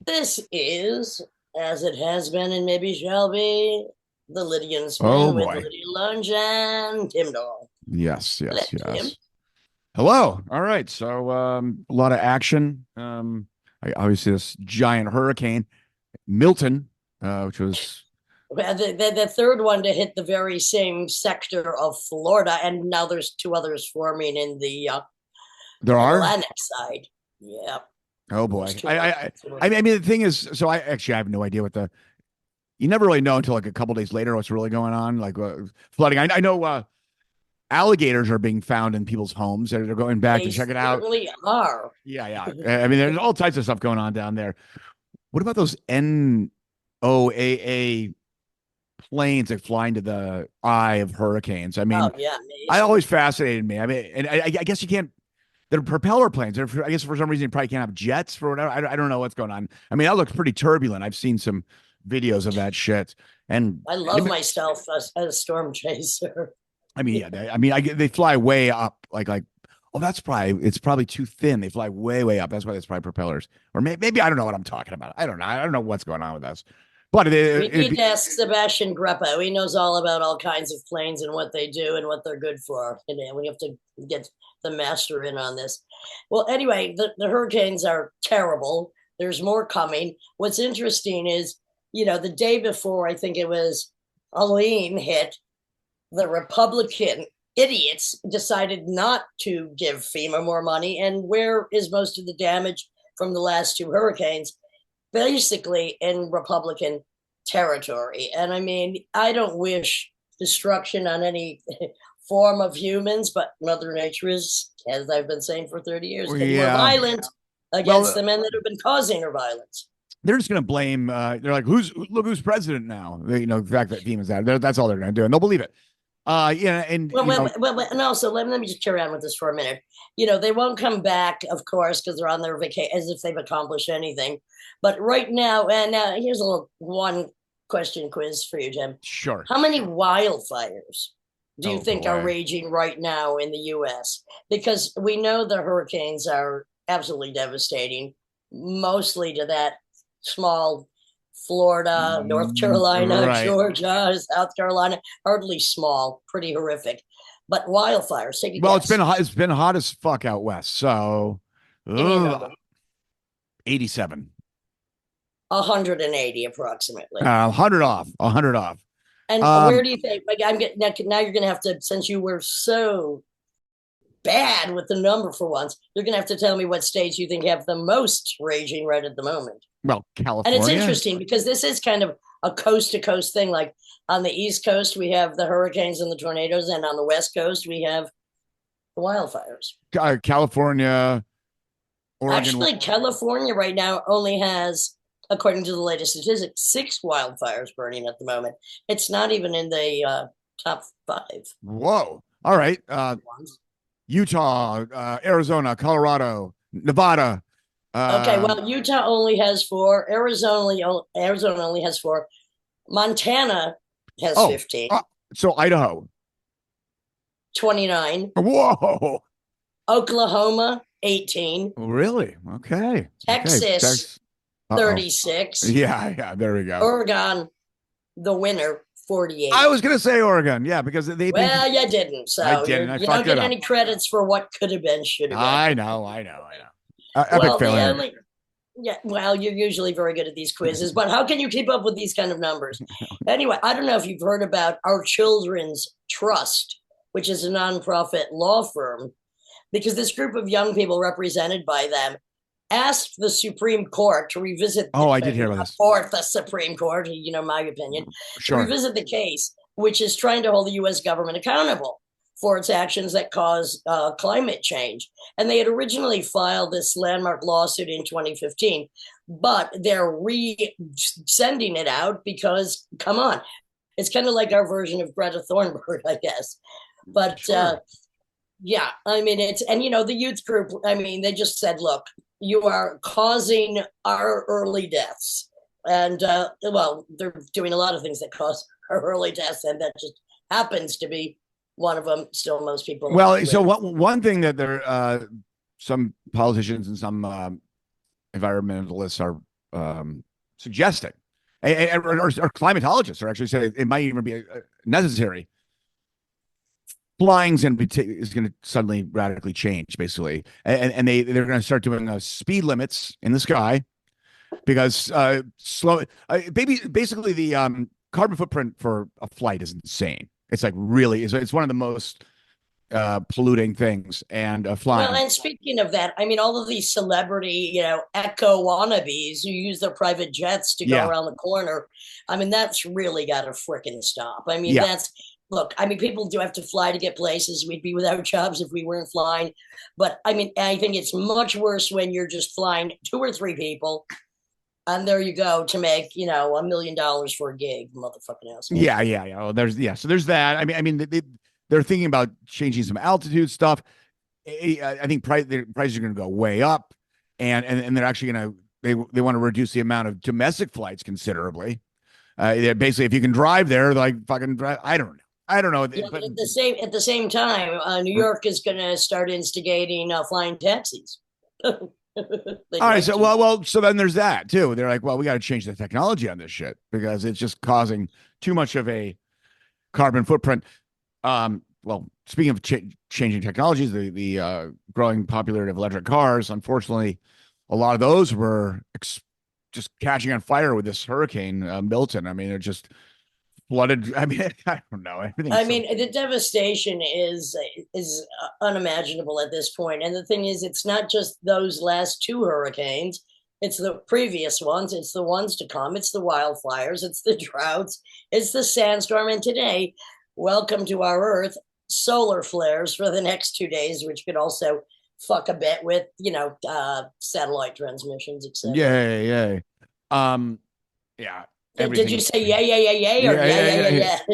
This is, as it has been and maybe shall be, the Lydian Oh Spin with boy. Lydia Lunch and Tim Dahl. Yes, Hello, yes, Tim. yes. Hello. All right. So a lot of action. Obviously this giant hurricane, Milton, which was Well, the third one to hit the very same sector of Florida, and now there's two others forming in the there are. Atlantic side. Yeah, Oh there's boy. two of I them. mean the thing is, so I have no idea what the you never really know until like a couple days later what's really going on, like flooding. I know alligators are being found in people's homes. They're going back They to check it out. certainly are. Yeah, yeah. I mean, there's all types of stuff going on down there. What about those NOAA planes that fly into the eye of hurricanes? I Oh mean, yeah, I amazing. always fascinated me. I mean, and I guess you can't. They're propeller planes. I guess for some reason you probably can't have jets for whatever. I don't know what's going on. I mean, that looks pretty turbulent. I've seen some videos of that shit. And I love myself as a storm chaser. I mean, yeah. They fly way up. Like. Oh, it's probably too thin. They fly way up. That's why it's probably propellers. Or maybe I don't know what I'm talking about. I don't know. I don't know what's going on with us. But We need to ask Sebastian Greppo. He knows all about all kinds of planes and what they do and what they're good for. And we have to get the master in on this. Well, anyway, the hurricanes are terrible. There's more coming. What's interesting is, the day before, I think it was Helene hit, the Republican idiots decided not to give FEMA more money. And where is most of the damage from the last two hurricanes? Basically in Republican territory. And I mean, I don't wish destruction on any form of humans, but Mother Nature is, as I've been saying for 30 years, getting more yeah. violent Well, against the men that have been causing her violence. they're just going to blame. They're like, who's president now? The fact that FEMA's out. That's all they're going to do, and they'll believe it. Yeah, and And also, let me just carry on with this for a minute. They won't come back, of course, because they're on their vacation, as if they've accomplished anything. But right now, and now here's a little one question quiz for you, Jim. sure. How many wildfires do you Oh think are boy. raging right now in the U.S.? Because we know the hurricanes are absolutely devastating, mostly to that small Florida, North Carolina, Right. Georgia, South Carolina, hardly small, pretty horrific. But wildfires, take a Well, it's been guess. hot. It's been hot as fuck out west. So, Give me a number. 87. 180 approximately. 100 off. 100 off. And where Um, do you think? Like I'm getting now. You're going to have to, since you were so bad with the number for once, you're going to have to tell me what states you think have the most raging right at the moment. well, And it's California. interesting because this is kind of a coast to coast thing. Like on the East Coast, we have the hurricanes and the tornadoes, and on the West Coast, we have the wildfires. California, Oregon. Actually, California right now only has, according to the latest statistics, six wildfires burning at the moment. It's not even in the top five Whoa. All right. ones. Utah, Arizona, Colorado, Nevada. Okay, Um, well, Utah only has four. Arizona only has four. Montana has oh, 15, so Idaho. 29. Whoa. Oklahoma, 18. Really? Okay. Okay. Texas, That's, uh-oh. 36. Yeah. There we go. Oregon, the winner, I 48. was going to say Oregon. Yeah, because they've been, Well, you didn't. I So didn't. I you don't fucked it get up. any credits for what could have been, should have been. I know. Epic Well, the failure. only, yeah, well, you're usually very good at these quizzes, but how can you keep up with these kind of numbers? Anyway, I don't know if you've heard about Our Children's Trust, which is a nonprofit law firm, because this group of young people represented by them asked the Supreme Court to revisit Oh, I did hear about this. or the Supreme Court, my opinion, to Sure. revisit the case, which is trying to hold the U.S. government accountable for its actions that cause climate change. And they had originally filed this landmark lawsuit in 2015, but they're sending it out because, come on, it's kind of like our version of Greta Thunberg, I guess. But Sure. yeah, I mean, the youth group, I mean, they just said, look, you are causing our early deaths. And, well, they're doing a lot of things that cause our early deaths, and that just happens to be one of them. Still, most people Well, so live. one thing that some politicians and some environmentalists are suggesting, or climatologists are actually saying it might even be necessary. Flying's is going to suddenly radically change, basically, and they're going to start doing speed limits in the sky because basically the carbon footprint for a flight is insane. It's like really, it's one of the most polluting things, and flying. Well, and speaking of that, I mean, all of these celebrity, echo wannabes who use their private jets to go Yeah, around the corner. I mean, that's really got to fricking stop. I mean, yeah, look, I mean, people do have to fly to get places. We'd be without jobs if we weren't flying. But I mean, I think it's much worse when you're just flying two or three people. And there you go to make, $1 million for a gig, motherfucking asshole. yeah. Well, so there's that. I mean, they're thinking about changing some altitude stuff. I think the prices are going to go way up, and they're actually going to they want to reduce the amount of domestic flights considerably. Basically, if you can drive there, like fucking drive. I don't know. Yeah, but at the same time, New York is going to start instigating flying taxis. All right, so so then there's that too. They're like, well, we got to change the technology on this shit because it's just causing too much of a carbon footprint. Well, speaking of changing technologies, the growing popularity of electric cars, unfortunately, a lot of those were just catching on fire with this hurricane, Milton. I mean, they're just flooded. I mean, I don't know. I mean, the devastation is unimaginable at this point. And the thing is, it's not just those last two hurricanes. It's the previous ones. It's the ones to come. It's the wildfires. It's the droughts. It's the sandstorm. And today, welcome to our Earth, solar flares for the next 2 days, which could also fuck a bit with, satellite transmissions, etc. Yeah. Yeah. Did you say yeah, or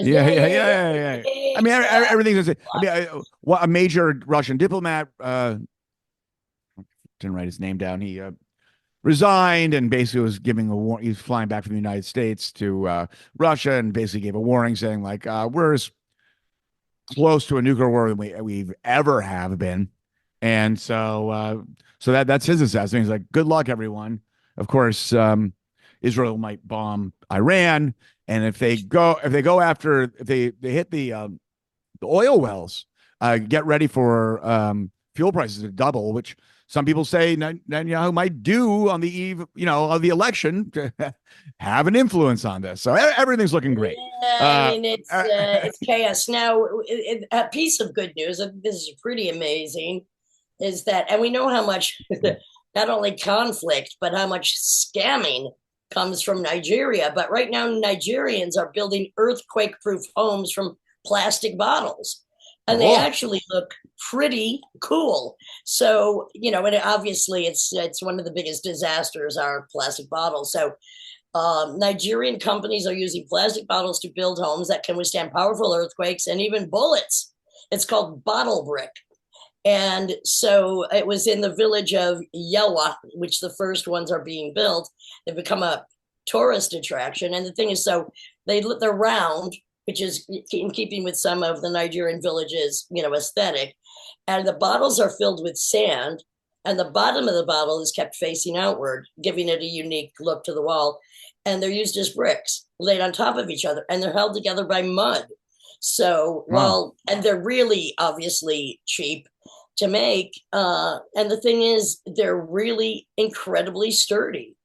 Yeah. I mean, everything's. I mean, a major Russian diplomat didn't write his name down. He resigned and basically was giving a warning. He was flying back from the United States to Russia and basically gave a warning saying like, we're as close to a nuclear war than we've ever have been. And so that's his assessment. He's like, good luck, everyone. Of course, Israel might bomb Iran, and if they hit the oil wells, get ready for fuel prices to double, which some people say Netanyahu might do on the eve, of the election to have an influence on this. So everything's looking great. Yeah, I mean, it's chaos now. A piece of good news, and this is pretty amazing, is that, and we know how much not only conflict but how much scamming comes from Nigeria. But right now, Nigerians are building earthquake-proof homes from plastic bottles. And they actually look pretty cool. So, and obviously it's one of the biggest disasters are plastic bottles. So Nigerian companies are using plastic bottles to build homes that can withstand powerful earthquakes and even bullets. It's called bottle brick. And so it was in the village of Yewa, which the first ones are being built. They've become a tourist attraction. And the thing is, so they're round, which is in keeping with some of the Nigerian villages, aesthetic. And the bottles are filled with sand, and the bottom of the bottle is kept facing outward, giving it a unique look to the wall. And they're used as bricks laid on top of each other, and they're held together by mud. So and they're really obviously cheap to make. And the thing is, they're really incredibly sturdy.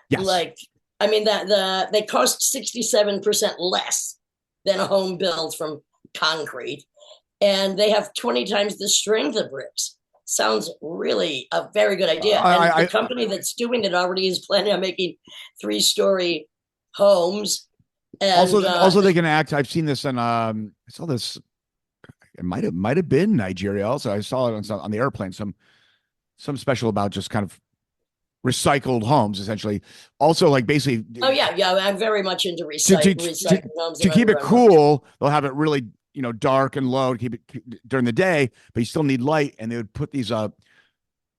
Yes. Like, I mean, they cost 67% less than a home built from concrete. And they have 20 times the strength of bricks. Sounds really a very good idea. And the company that's doing it already is planning on making 3-story homes. And also they can act. I've seen this, and I saw this. It might have been Nigeria. Also, I saw it on the airplane. Some special about just kind of recycled homes, essentially. Also, like basically. Oh yeah. I'm very much into recycled homes. To keep it cool, they'll have it really dark and low to keep it during the day, but you still need light. And they would put these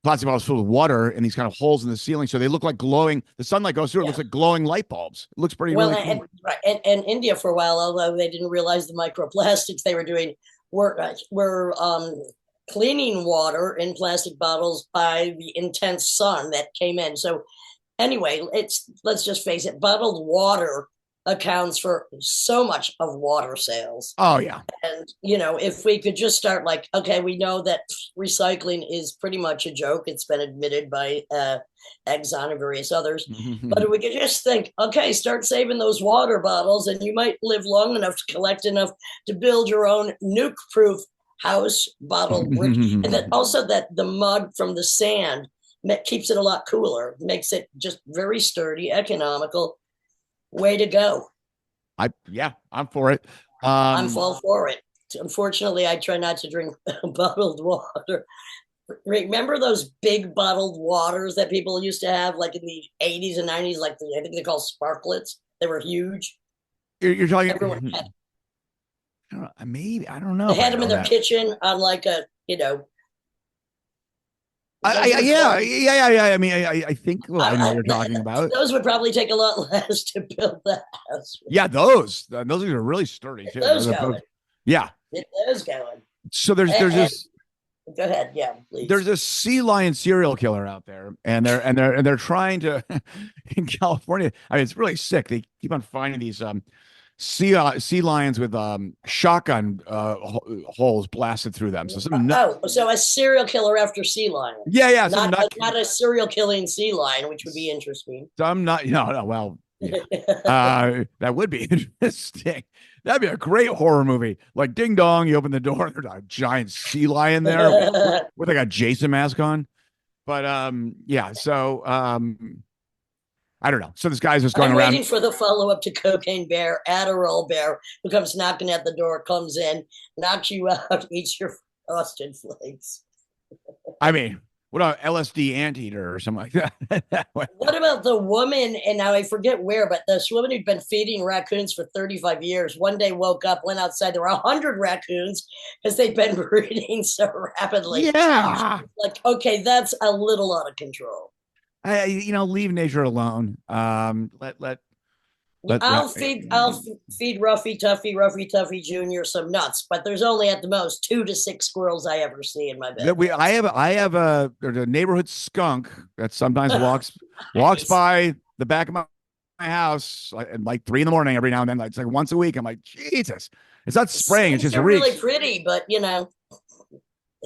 plastic bottles filled with water in these kind of holes in the ceiling, so they look like glowing. The sunlight goes through. It looks like glowing light bulbs. It looks pretty really cool. And India for a while, although they didn't realize the microplastics they were doing, were cleaning water in plastic bottles by the intense sun that came in. So, anyway, let's just face it, bottled water accounts for so much of water sales. Oh yeah. And if we could just start like, okay, we know that recycling is pretty much a joke. It's been admitted by Exxon and various others. But if we could just think, okay, start saving those water bottles, and you might live long enough to collect enough to build your own nuke-proof house bottle. And then also that the mud from the sand keeps it a lot cooler, makes it just very sturdy, economical. Way to go. I'm for it. I'm all for it. Unfortunately, I try not to drink bottled water. Remember those big bottled waters that people used to have like in the 80s and 90s? Like I think they're called sparklets. They were huge. You're talking. Everyone had. Maybe I don't know. They had them in their kitchen on like a yeah. I mean, I think I know what you're talking about. Those would probably take a lot less to build the house. Yeah, those are really sturdy too. Those going. Yeah. Get those going. So there's this. Go ahead. Yeah, please. There's a sea lion serial killer out there, and they're trying to in California. I mean, it's really sick. They keep on finding these sea lions with shotgun holes blasted through them. So so a serial killer after sea lion. Yeah. Not a serial killing sea lion, which would be interesting. Well, yeah. That would be interesting. That'd be a great horror movie. Like Ding Dong, you open the door, there's a giant sea lion there with like a Jason mask on. But yeah. So I don't know. So this guy's just going around. Waiting for the follow-up to Cocaine Bear, Adderall Bear, who comes knocking at the door, comes in, knocks you out, eats your frosted flakes. I mean, what about LSD anteater or something like that? What about the woman, and now I forget where, but this woman who'd been feeding raccoons for 35 years, one day woke up, went outside, there were 100 raccoons because they'd been breeding so rapidly. Yeah. Like, okay, that's a little out of control. Leave nature alone. I'll feed Ruffy Tuffy Jr. some nuts, but there's only at the most 2 to 6 squirrels I ever see in my bed. I have there's a neighborhood skunk that sometimes walks by the back of my house at like 3 a.m. every now and then. It's like once a week. I'm like, Jesus, it's not spraying. It's just a reach. Really pretty, but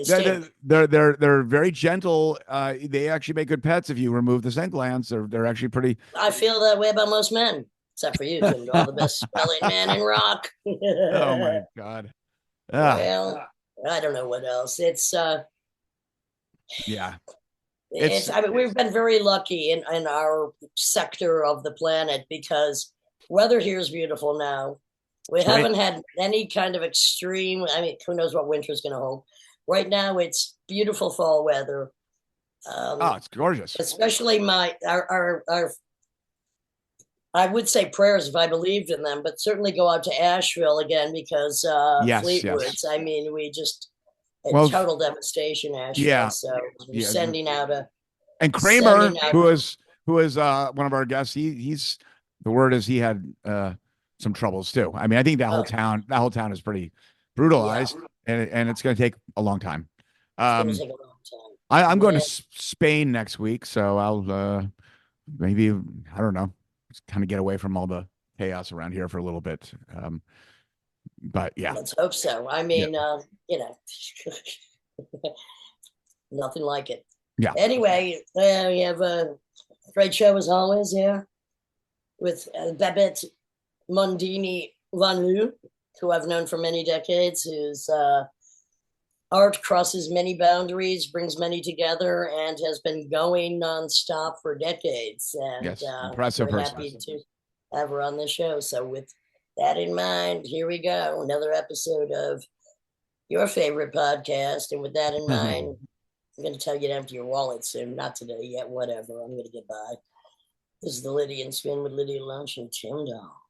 they're very gentle. They actually make good pets if you remove the scent glands. They're actually pretty. I feel that way about most men, except for you, Tim. All the best smelling man in rock. Oh my God. Well, I don't know what else. It's yeah. I mean, we've been very lucky in our sector of the planet because weather here is beautiful now. We haven't had any kind of extreme. I mean, who knows what winter's going to hold. Right now, it's beautiful fall weather. It's gorgeous. Especially our I would say prayers if I believed in them, but certainly go out to Asheville again because Fleetwoods. Yes. I mean, we just total devastation, Asheville. Yeah. So we're sending out and Kramer, who is one of our guests. He's the word is he had some troubles too. I mean, I think that whole town is pretty brutalized. Yeah. And it's going to take a long time. I'm going to Spain next week, so I'll maybe, I don't know, just kind of get away from all the chaos around here for a little bit. But yeah, let's hope so. I mean, nothing like it. Yeah. Anyway, we have a great show as always here with Babeth Mondini-VanLoo, who I've known for many decades, whose art crosses many boundaries, brings many together, and has been going nonstop for decades. And yes, impressive we're person. Happy to have her on the show. So with that in mind, here we go. Another episode of your favorite podcast. And with that in mind, I'm going to tell you to empty your wallet soon. Not today yet, whatever. I'm going to get by. This is the Lydia and Spin with Lydia Lunch and Tim Dahl.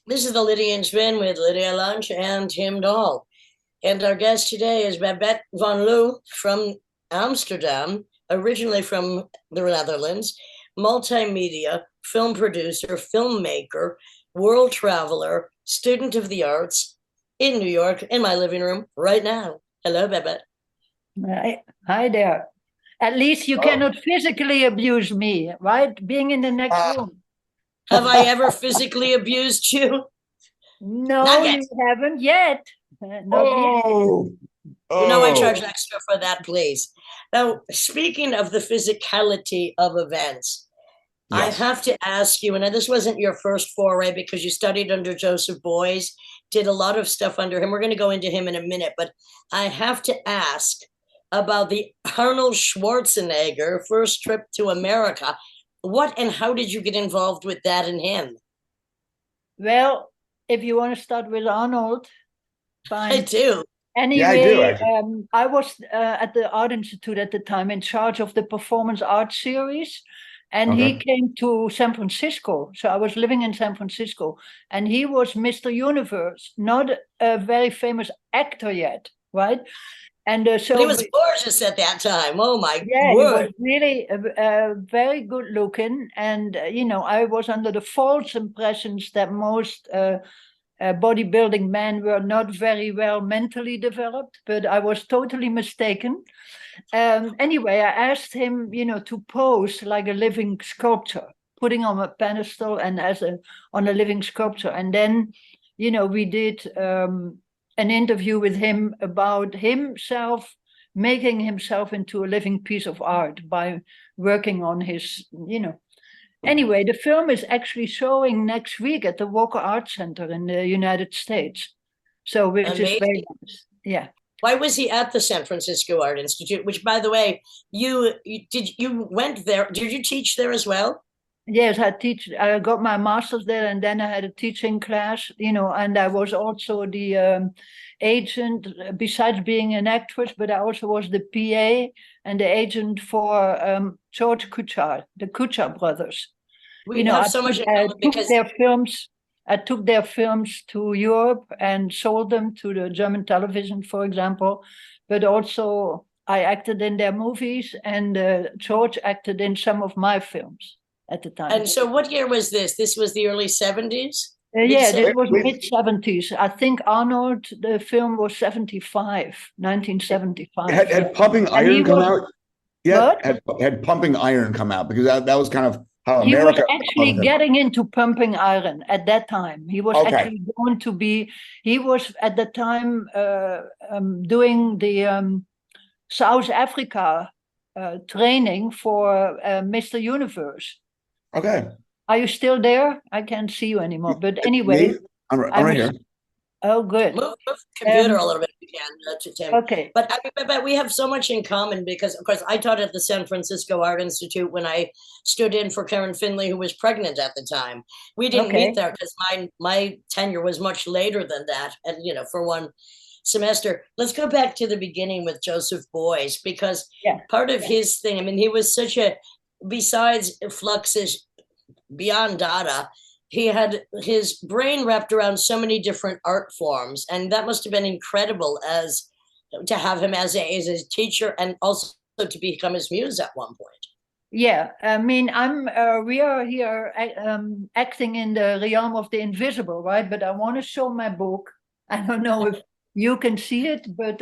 This is the Lydia and Spin with Lydia Lunch and Tim Dahl. And our guest today is Babeth VonLoo from Amsterdam, originally from the Netherlands, multimedia, film producer, filmmaker, world traveler, student of the arts in New York, in my living room right now. Hello, Babeth. Hi there. At least you cannot physically abuse me, right? Being in the next room. Have I ever physically abused you? No, you haven't yet. Not yet. You know I charge extra for that, please. Now, speaking of the physicality of events, yes. I have to ask you, and this wasn't your first foray because you studied under Joseph Beuys, did a lot of stuff under him. We're going to go into him in a minute, but I have to ask about the Arnold Schwarzenegger first trip to America. What and how did you get involved with that and him? Well, if you want to start with Arnold, fine. I do. Anyway, yeah, I do. I was at the Art Institute at the time in charge of the performance art series. And he came to San Francisco. So I was living in San Francisco. And he was Mr. Universe, not a very famous actor yet, right? And so but he was gorgeous at that time. Oh my word! He was really very good looking, and I was under the false impressions that most bodybuilding men were not very well mentally developed, but I was totally mistaken. Anyway, I asked him, to pose like a living sculpture, putting on a pedestal and on a living sculpture, and then, we did. An interview with him about himself, making himself into a living piece of art by working on his, Anyway, the film is actually showing next week at the Walker Art Center in the United States. So, which Amazing. Is very nice. Yeah. Why was he at the San Francisco Art Institute? Which, by the way, you went there. Did you teach there as well? Yes, I got my master's there, and then I had a teaching class, and I was also the agent, besides being an actress, but I also was the PA and the agent for George Kuchar, the Kuchar brothers. We have so much in common because I took their films to Europe and sold them to the German television, for example, but also I acted in their movies, and George acted in some of my films at the time. And so what year was this? This was the early 70s? Yeah, this was mid-70s. I think Arnold, the film was 1975. Had Pumping Iron come out? Yeah, had Pumping Iron come out? Because that was kind of how America... He was actually getting into Pumping Iron at that time. He was actually going to be... He was at the time doing the South Africa training for Mr. Universe. Okay. Are you still there? I can't see you anymore. But anyway, I'm right here. Oh, good. Move the computer a little bit if you can, Tim. Okay. But we have so much in common because, of course, I taught at the San Francisco Art Institute when I stood in for Karen Finley, who was pregnant at the time. We didn't meet there because my tenure was much later than that, and for one semester. Let's go back to the beginning with Joseph Beuys, because part of his thing, I mean, he was such a, besides Fluxus, beyond Dada, he had his brain wrapped around so many different art forms, and that must have been incredible to have him as a teacher and also to become his muse at one point. Yeah, I mean, we are here acting in the realm of the invisible, right? But I want to show my book. I don't know if you can see it, but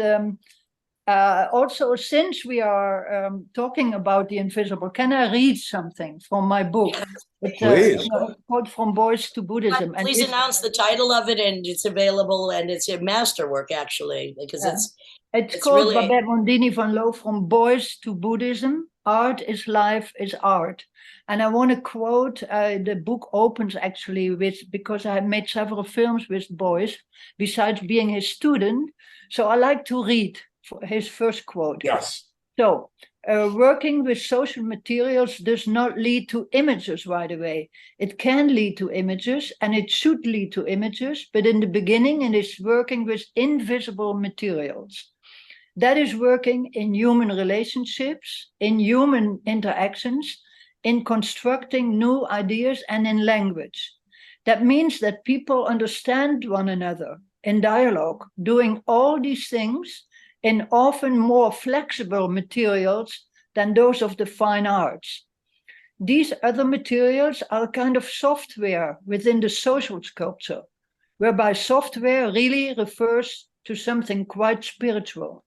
also, since we are talking about the invisible, can I read something from my book? It's a quote from Beuys to Buddhism. Please announce the title of it, and it's available, and it's a masterwork, actually, because it's called really... Babeth Mondini-VanLoo, From Beuys to Buddhism. Art is life is art. And I want to quote, the book opens actually with, because I made several films with Beuys, besides being his student. So I like to read his first quote. Yes. So, working with social materials does not lead to images right away. It can lead to images, and it should lead to images, but in the beginning it is working with invisible materials. That is working in human relationships, in human interactions, in constructing new ideas, and in language. That means that people understand one another in dialogue, doing all these things in often more flexible materials than those of the fine arts. These other materials are kind of software within the social sculpture, whereby software really refers to something quite spiritual.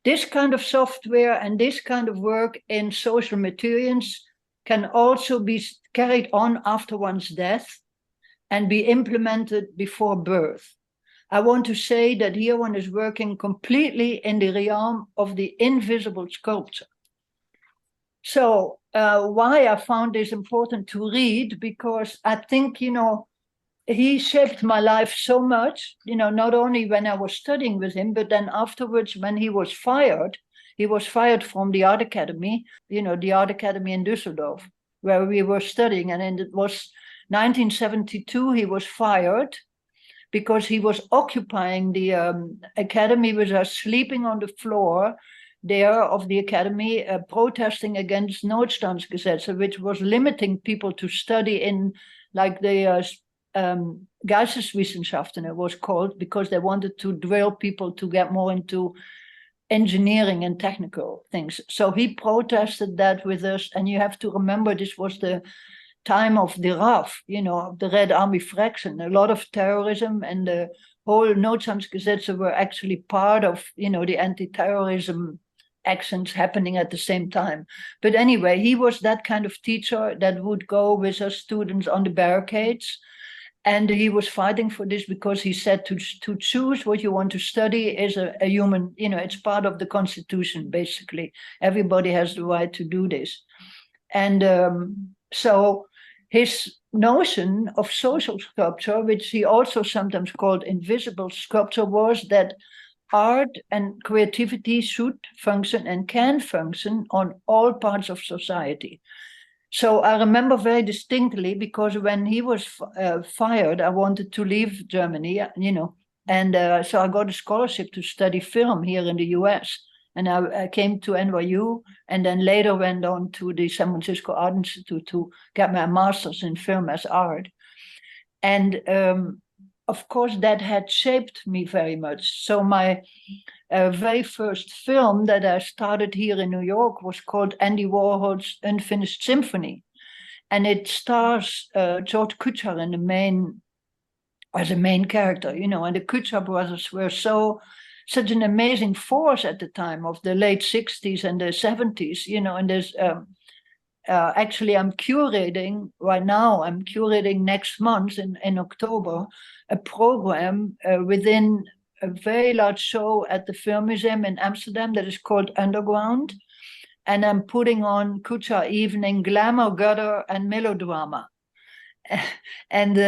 This kind of software and this kind of work in social materials can also be carried on after one's death and be implemented before birth. I want to say that here one is working completely in the realm of the invisible sculpture. So why I found this important to read, because I think, he shaped my life so much, not only when I was studying with him, but then afterwards when he was fired from the Art Academy, the Art Academy in Düsseldorf, where we were studying. And it was 1972, he was fired because he was occupying the academy with us, sleeping on the floor there of the academy, protesting against Notstandsgesetze, which was limiting people to study in like the Geisteswissenschaften, it was called, because they wanted to drill people to get more into engineering and technical things. So he protested that with us. And you have to remember, this was the time of the RAF, the Red Army Fraction, a lot of terrorism, and the whole Notstandsgesetze were actually part of, the anti-terrorism actions happening at the same time. But anyway, he was that kind of teacher that would go with us students on the barricades. And he was fighting for this because he said to choose what you want to study is a human, it's part of the Constitution, basically. Everybody has the right to do this. And so his notion of social sculpture, which he also sometimes called invisible sculpture, was that art and creativity should function and can function on all parts of society. So I remember very distinctly, because when he was fired, I wanted to leave Germany, and so I got a scholarship to study film here in the US. And I came to NYU, and then later went on to the San Francisco Art Institute to get my master's in film as art. And of course, that had shaped me very much. So my very first film that I started here in New York was called Andy Warhol's Unfinished Symphony. And it stars George Kuchar as a main character, and the Kuchar brothers were such an amazing force at the time of the late 60s and the 70s, and there's actually I'm curating next month in October a program within a very large show at the Film Museum in Amsterdam that is called Underground. And I'm putting on Kuchar Evening, glamour, gutter, and melodrama. And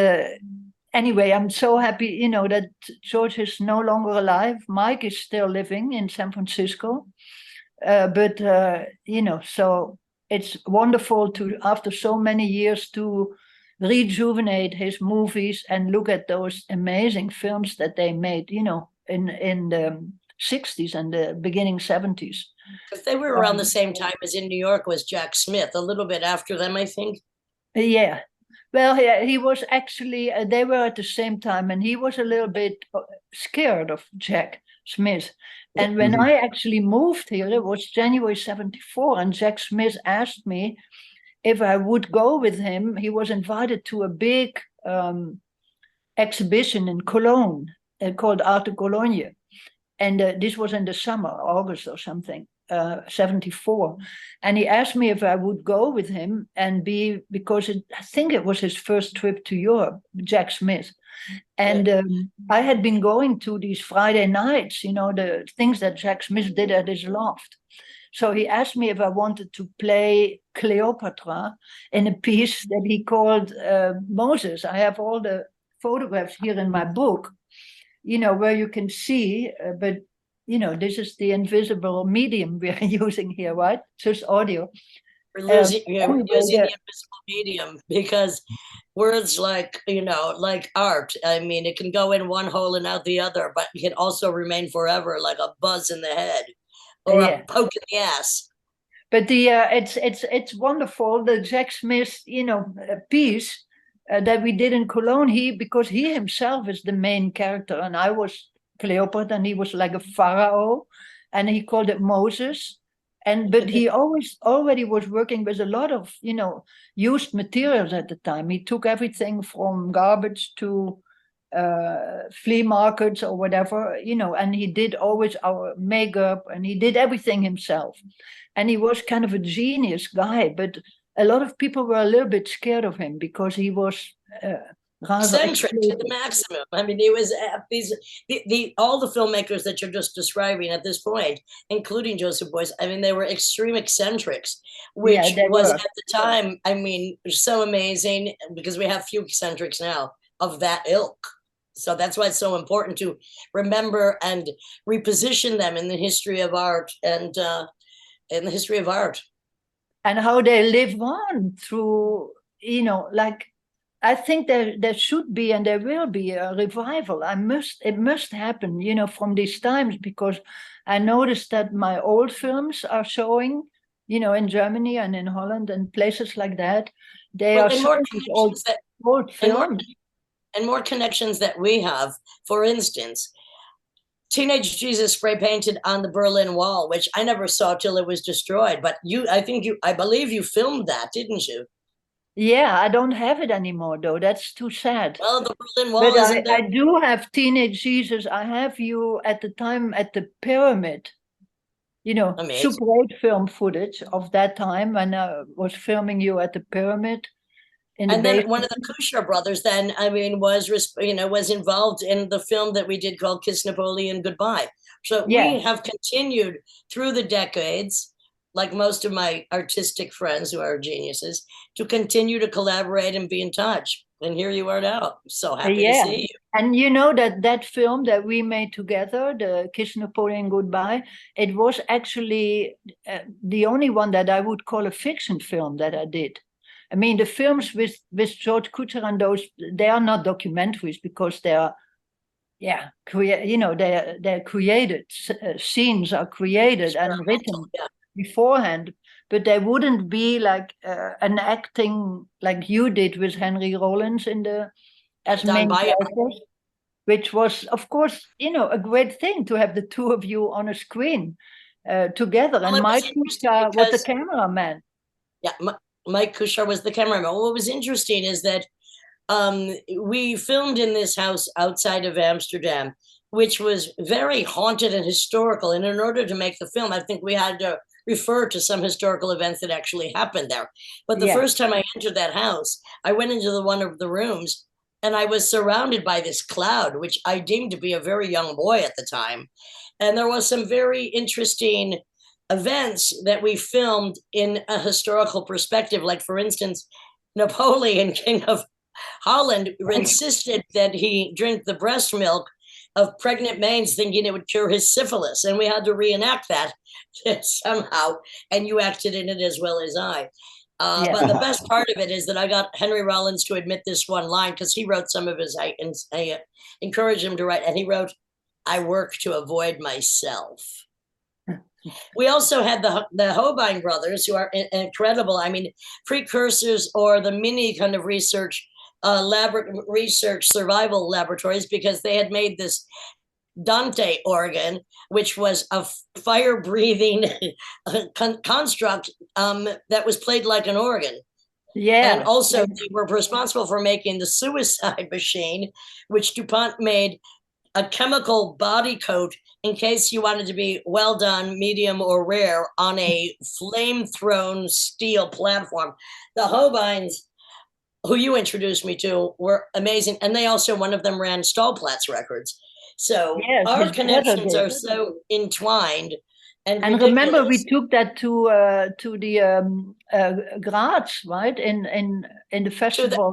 anyway, I'm so happy, that George is no longer alive. Mike is still living in San Francisco. But so it's wonderful to, after so many years, to rejuvenate his movies and look at those amazing films that they made, in the 60s and the beginning 70s. Because they were around the same time as in New York was Jack Smith, a little bit after them, I think. Yeah. Well, yeah, he was actually, they were at the same time, and he was a little bit scared of Jack Smith. And when I actually moved here, it was January 74, and Jack Smith asked me if I would go with him. He was invited to a big exhibition in Cologne called Arte Cologne. And this was in the summer, August or something, 74. And he asked me if I would go with him because I think it was his first trip to Europe, Jack Smith. And I had been going to these Friday nights, the things that Jack Smith did at his loft. So he asked me if I wanted to play Cleopatra in a piece that he called Moses. I have all the photographs here in my book, where you can see, but, this is the invisible medium we are using here, right? Just audio. We're using the invisible medium because words like art, I mean, it can go in one hole and out the other, but it can also remain forever, like a buzz in the head or a poke in the ass. But it's wonderful, the Jack Smith, piece that we did in Cologne, because he himself is the main character, and I was Cleopatra, and he was like a pharaoh, and he called it Moses. But he already was working with a lot of, used materials at the time. He took everything from garbage to flea markets or whatever, and he did always our makeup, and he did everything himself. And he was kind of a genius guy, but a lot of people were a little bit scared of him because he was eccentric to the maximum. I mean, he was all the filmmakers that you're just describing at this point, including Joseph Beuys. I mean, they were extreme eccentrics, which was at the time, I mean, so amazing, because we have few eccentrics now of that ilk. So that's why it's so important to remember and reposition them in the history of art and in the history of art. And how they live on through, like, I think there should be, and there will be, a revival. It must happen, from these times, because I noticed that my old films are showing, in Germany and in Holland and places like that. They are showing these old films. And more connections that we have. For instance, Teenage Jesus spray painted on the Berlin Wall, which I never saw till it was destroyed. But I believe you filmed that, didn't you? Yeah, I don't have it anymore, though. That's too sad. Well, the Berlin Wall isn't there. I do have Teenage Jesus. I have you at the time at the Pyramid. Amazing. Super 8 film footage of that time when I was filming you at the Pyramid. And then one of the Kushner brothers then, I mean, was involved in the film that we did called Kiss Napoleon Goodbye. So we have continued through the decades, like most of my artistic friends who are geniuses, to continue to collaborate and be in touch. And here you are now. I'm so happy to see you. And that film that we made together, the Kiss Napoleon Goodbye, it was actually the only one that I would call a fiction film that I did. I mean, the films with George Cukor and those, they are not documentaries because they are, they're created. Scenes are created and written beforehand, but they wouldn't be like an acting like you did with Henry Rollins as main characters, which was, of course, a great thing to have the two of you on a screen together. And Mike Kushner was the cameraman. Yeah. Mike Kushner was the cameraman. What was interesting is that we filmed in this house outside of Amsterdam, which was very haunted and historical. And in order to make the film, I think we had to refer to some historical events that actually happened there. But the first time I entered that house, I went into one of the rooms and I was surrounded by this cloud, which I deemed to be a very young boy at the time. And there was some very interesting events that we filmed in a historical perspective. Like, for instance, Napoleon, King of Holland, insisted that he drink the breast milk of pregnant maids, thinking it would cure his syphilis. And we had to reenact that somehow. And you acted in it as well as I. But the best part of it is that I got Henry Rollins to admit this one line, because he wrote some of his, I encouraged him to write, and he wrote, "I work to avoid myself." We also had the Holbein brothers, who are incredible. I mean, precursors or the mini kind of research survival laboratories, because they had made this Dante organ, which was a fire-breathing construct that was played like an organ. Yeah. And also they were responsible for making the suicide machine, which DuPont made a chemical body coat in case you wanted to be well done, medium, or rare on a flame-thrown steel platform. The Holbeins, who you introduced me to, were amazing. And they also, one of them ran Stahlplatz Records. So our connections are so entwined. And remember, we took that to the Graz, right? In the festival.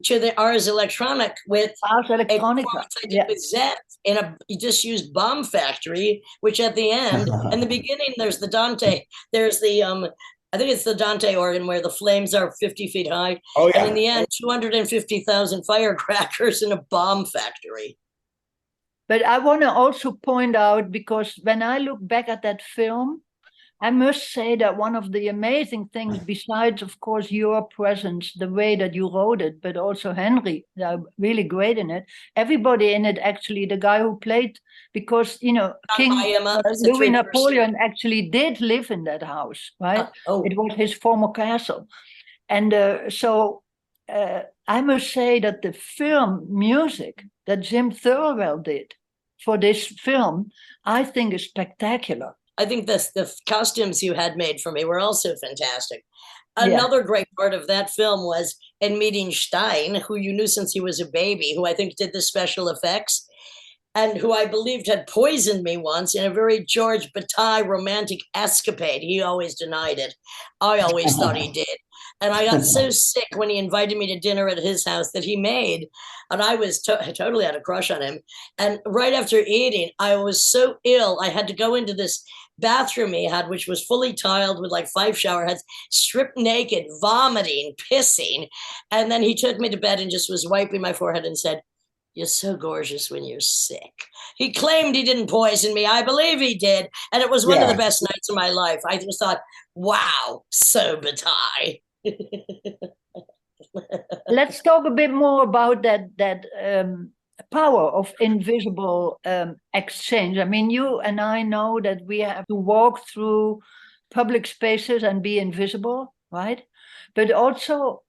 To the Ars Electronic with Ars Electronica. With Zed in you just used Bomb Factory, which at the end, in the beginning, there's the Dante, there's the I think it's the Dante organ where the flames are 50 feet high. Oh, yeah. And in the end, 250,000 firecrackers in a bomb factory. But I want to also point out, because when I look back at that film, I must say that one of the amazing things, besides, of course, your presence, the way that you wrote it, but also Henry, really great in it. Everybody in it, actually, the guy who played, because, King Louis Napoleon actually did live in that house, right? It was his former castle. And so I must say that the film music that Jim Thirlwell did for this film, I think is spectacular. I think the costumes you had made for me were also fantastic. Another great part of that film was in meeting Stein, who you knew since he was a baby, who I think did the special effects, and who I believed had poisoned me once in a very George Bataille romantic escapade. He always denied it. I always thought he did. And I got so sick when he invited me to dinner at his house that he made. And I was totally had a crush on him. And right after eating, I was so ill, I had to go into this bathroom he had, which was fully tiled with like 5 shower heads, stripped naked, vomiting, pissing. And then he took me to bed and just was wiping my forehead and said, "You're so gorgeous when you're sick." He claimed he didn't poison me. I believe he did. And it was one of the best nights of my life. I just thought, wow, so Bataille. Let's talk a bit more about that power of invisible exchange. I mean, you and I know that we have to walk through public spaces and be invisible, right? But also,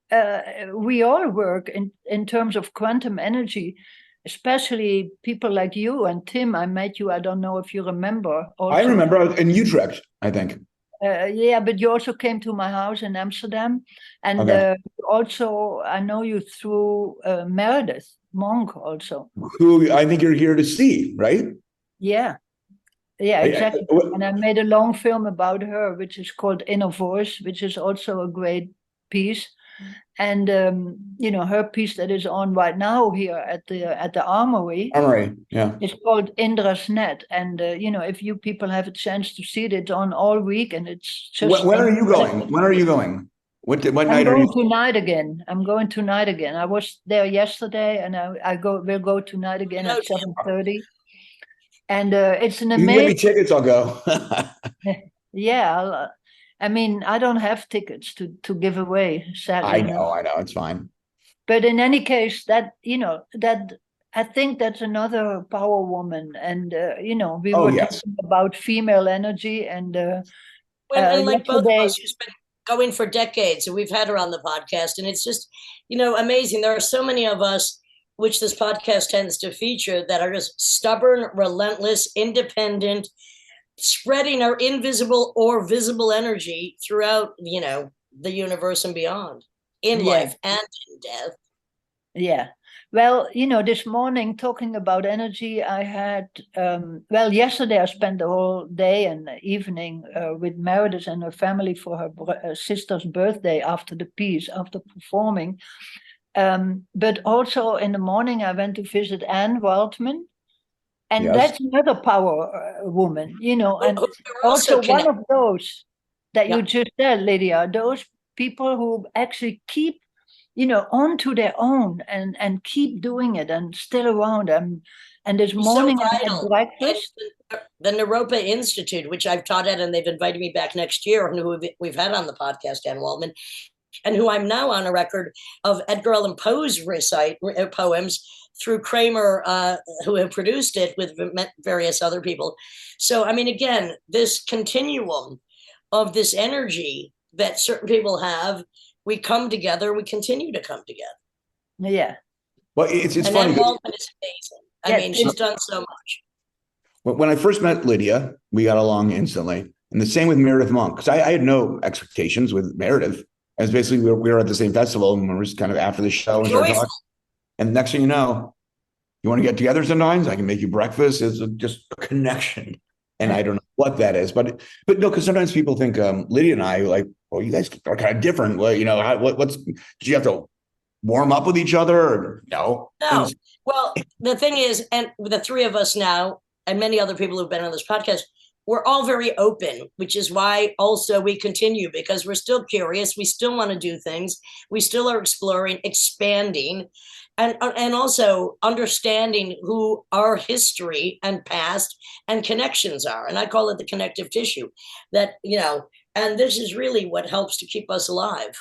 we all work in terms of quantum energy, especially people like you and Tim. I met you, I don't know if you remember. Also. I remember in Utrecht, I think. Yeah, but you also came to my house in Amsterdam. And also, I know you through Meredith Monk also. Who I think you're here to see, right? Yeah, exactly. And I made a long film about her, which is called Inner Voice, which is also a great piece. And her piece that is on right now here at the Armory. Yeah. It's called Indra's Net, and if you people have a chance to see it, it's on all week, and it's just. When are you going? When are you going? What night are you? I'm going tonight again. I was there yesterday, and we'll go tonight again at 7:30. And it's an amazing. You give me tickets, I'll go. Yeah. I mean, I don't have tickets to give away, sadly. I know, it's fine. But in any case, that I think that's another power woman, and we were talking about female energy, and and like both of us, who's been going for decades, and we've had her on the podcast, and it's just amazing. There are so many of us, which this podcast tends to feature, that are just stubborn, relentless, independent, spreading our invisible or visible energy throughout, the universe and beyond, in life and in death. Yeah. Well, this morning, talking about energy, I had, yesterday I spent the whole day and evening with Meredith and her family for her sister's birthday after the piece, after performing. But also in the morning, I went to visit Anne Waldman. And that's another power woman, and also one of those that you just said, Lydia, those people who actually keep, on to their own and keep doing it and still around them. And this morning I had breakfast. The Naropa Institute, which I've taught at, and they've invited me back next year, and who we've had on the podcast, Anne Waldman, and who I'm now on a record of Edgar Allan Poe's poems through Kramer, who have produced it with various other people. So, I mean, again, this continuum of this energy that certain people have, we come together, we continue to come together. Yeah. Well, it's and funny. Anne Waldman is amazing. I mean, she's done so much. When I first met Lydia, we got along instantly. And the same with Meredith Monk, because I had no expectations with Meredith. As basically we were at the same festival, and we were just kind of after the show and talking. And next thing you know, you want to get together sometimes? I can make you breakfast. It's just a connection. And I don't know what that is, but no, because sometimes people think Lydia and I like, well, you guys are kind of different. Well, did you have to warm up with each other? Or no. Well, the thing is, and the three of us now, and many other people who've been on this podcast, we're all very open, which is why also we continue, because we're still curious. We still want to do things. We still are exploring, expanding, and also understanding who our history and past and connections are. And I call it the connective tissue that, and this is really what helps to keep us alive.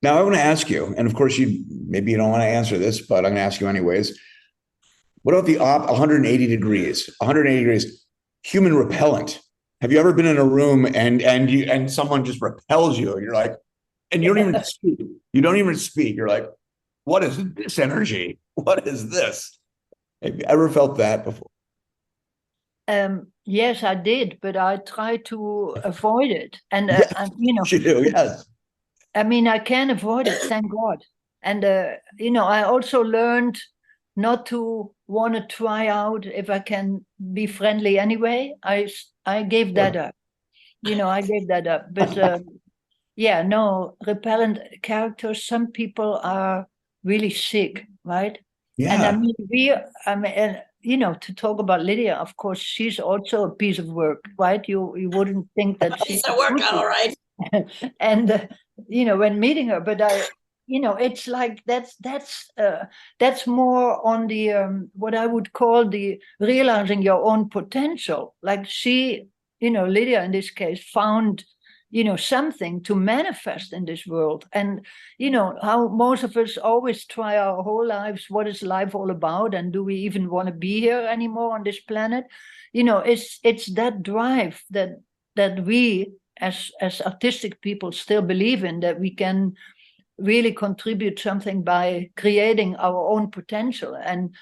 Now I want to ask you, and of course maybe you don't want to answer this, but I'm going to ask you anyways. What about the 180 degrees, human repellent? Have you ever been in a room and someone just repels you and you're like, and you don't even speak. You don't even speak. You're like, what is this energy? What is this? Have you ever felt that before? Yes, I did, but I tried to avoid it. And, Yes, you know, you do, yes. I mean, I can avoid it, thank God. And, you know, I also learned not to want to try out if I can be friendly anyway. I gave that up. You know, I gave that up. But yeah, no, repellent characters, some people are really sick, right? Yeah. And I mean, and, you know, to talk about Lydia, of course, she's also a piece of work, right? You wouldn't think that she's a work, all right. And you know, when meeting her, but you know, it's like that's more on the what I would call the realizing your own potential. Like she, you know, Lydia in this case found, you know, something to manifest in this world. And you know how most of us always try our whole lives, what is life all about, and do we even want to be here anymore on this planet? You know, it's that drive that we as artistic people still believe in, that we can really contribute something by creating our own potential and,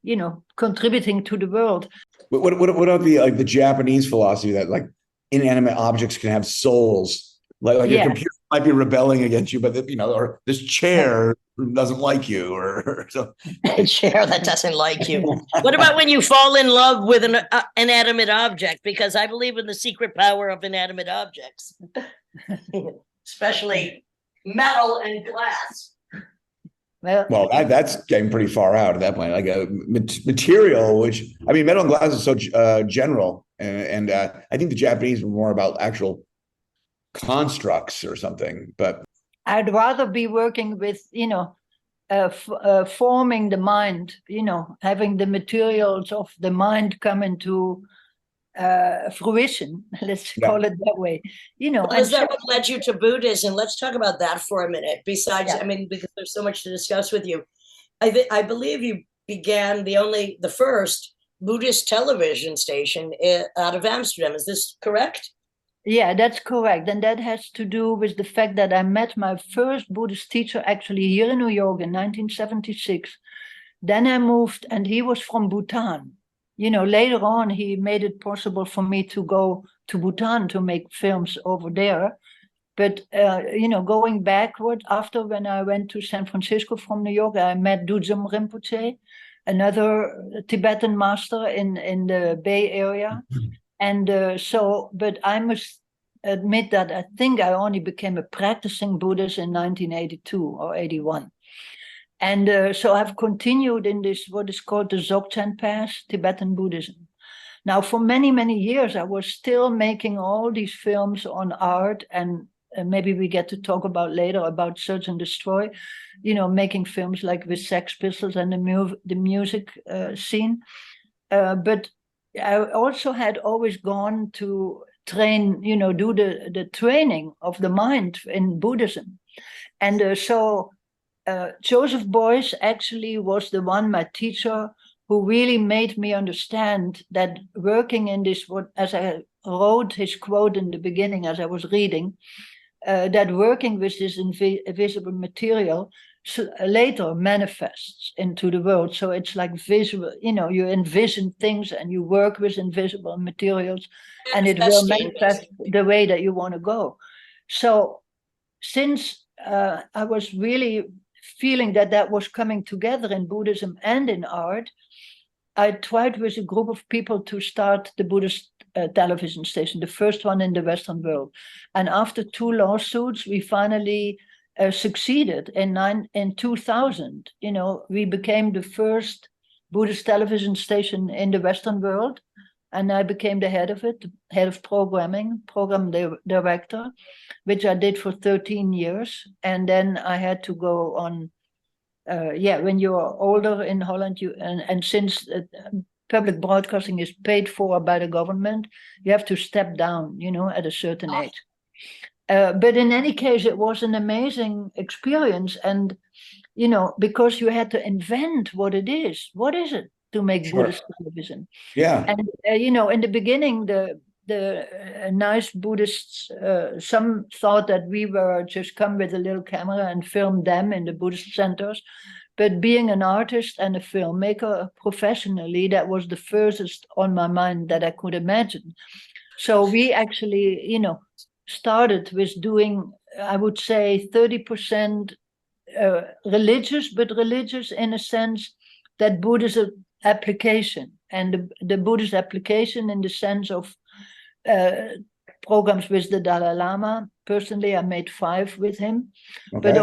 you know, contributing to the world. What about the like the Japanese philosophy that like inanimate objects can have souls? Like your computer might be rebelling against you, but you know, or this chair doesn't like you, or so. A chair that doesn't like you. What about when you fall in love with an inanimate object? Because I believe in the secret power of inanimate objects, especially metal and glass. Well, that's getting pretty far out at that point. Like a material, which I mean, metal and glass is so general, and I think the Japanese were more about actual constructs or something. But I'd rather be working with, you know, forming the mind, you know, having the materials of the mind come into fruition, let's call it that way, you know. Well, is that what led you to Buddhism? Let's talk about that for a minute. Besides, I mean, because there's so much to discuss with you. I believe you began the first Buddhist television station out of Amsterdam. Is this correct? Yeah, that's correct. And that has to do with the fact that I met my first Buddhist teacher actually here in New York in 1976. Then I moved, and he was from Bhutan. You know, later on, he made it possible for me to go to Bhutan to make films over there. But, you know, going backward, after when I went to San Francisco from New York, I met Dudzum Rinpoche, another Tibetan master in the Bay Area. And but I must admit that I think I only became a practicing Buddhist in 1982 or 81. And so I've continued in this, what is called the Dzogchen path, Tibetan Buddhism. Now, for many, many years, I was still making all these films on art, and maybe we get to talk about later about Search and Destroy, you know, making films like with Sex Pistols and the music scene. But I also had always gone to train, you know, do the training of the mind in Buddhism. And so Joseph Beuys actually was the one, my teacher, who really made me understand that working in this, as I wrote his quote in the beginning as I was reading, that working with this invisible material later manifests into the world. So it's like visual, you know, you envision things and you work with invisible materials, and it will manifest the way that you want to go. So since I was really feeling that was coming together in Buddhism and in art, I tried with a group of people to start the Buddhist television station, the first one in the Western world. And after 2 lawsuits, we finally succeeded in 2000. You know, we became the first Buddhist television station in the Western world, and I became the head of it, head of programming, program director, which I did for 13 years. And then I had to go on. When you are older in Holland, and since public broadcasting is paid for by the government, you have to step down, you know, at a certain age. But in any case, it was an amazing experience. And, you know, because you had to invent what it is. What is it to make Buddhist television? Yeah. And, you know, in the beginning, nice Buddhists, some thought that we were just come with a little camera and film them in the Buddhist centers. But being an artist and a filmmaker professionally, that was the furthest on my mind that I could imagine. So we actually, started with doing, I would say, 30% religious, but religious in a sense that Buddhism application, and the Buddhist application in the sense of programs with the Dalai Lama. Personally, I made 5 with him, but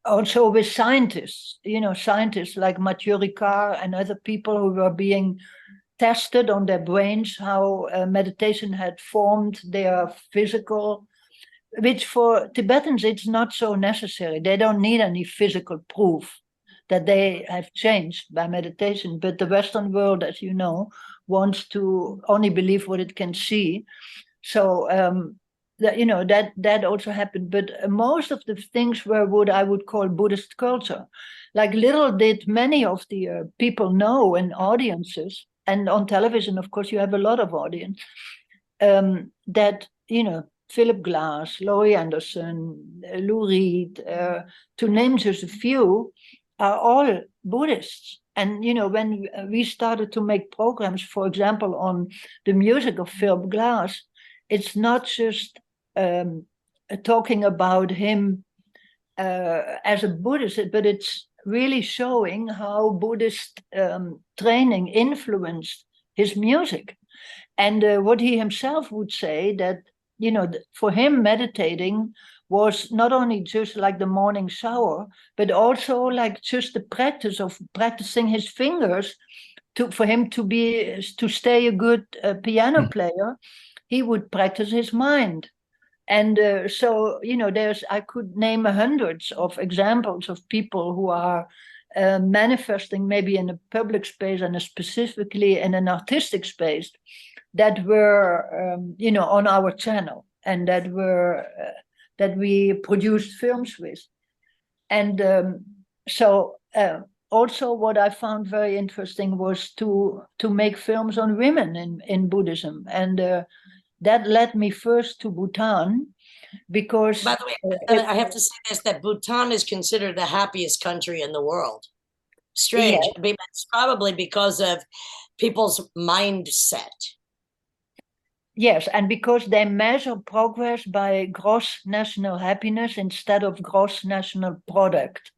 also with scientists, scientists like Mathieu Ricard and other people who were being tested on their brains, how meditation had formed their physical, which for Tibetans, it's not so necessary. They don't need any physical proof that they have changed by meditation. But the Western world, as you know, wants to only believe what it can see. So, that also happened. But most of the things were what I would call Buddhist culture. Like little did many of the people know, and audiences, and on television, of course, you have a lot of audience, that, Philip Glass, Laurie Anderson, Lou Reed, to name just a few, are all Buddhists. And, when we started to make programs, for example, on the music of Philip Glass, it's not just talking about him as a Buddhist, but it's really showing how Buddhist training influenced his music. And what he himself would say, that, for him, meditating was not only just like the morning shower, but also like just the practice of practicing his fingers for him to stay a good piano player. He would practice his mind. And so, I could name hundreds of examples of people who are manifesting maybe in a public space and specifically in an artistic space that were, on our channel, and that we produced films with. And also what I found very interesting was to make films on women in Buddhism. And that led me first to Bhutan, because... By the way, I have to say this, that Bhutan is considered the happiest country in the world. Strange. Yeah. I mean, it's probably because of people's mindset. Yes, and because they measure progress by gross national happiness instead of gross national product.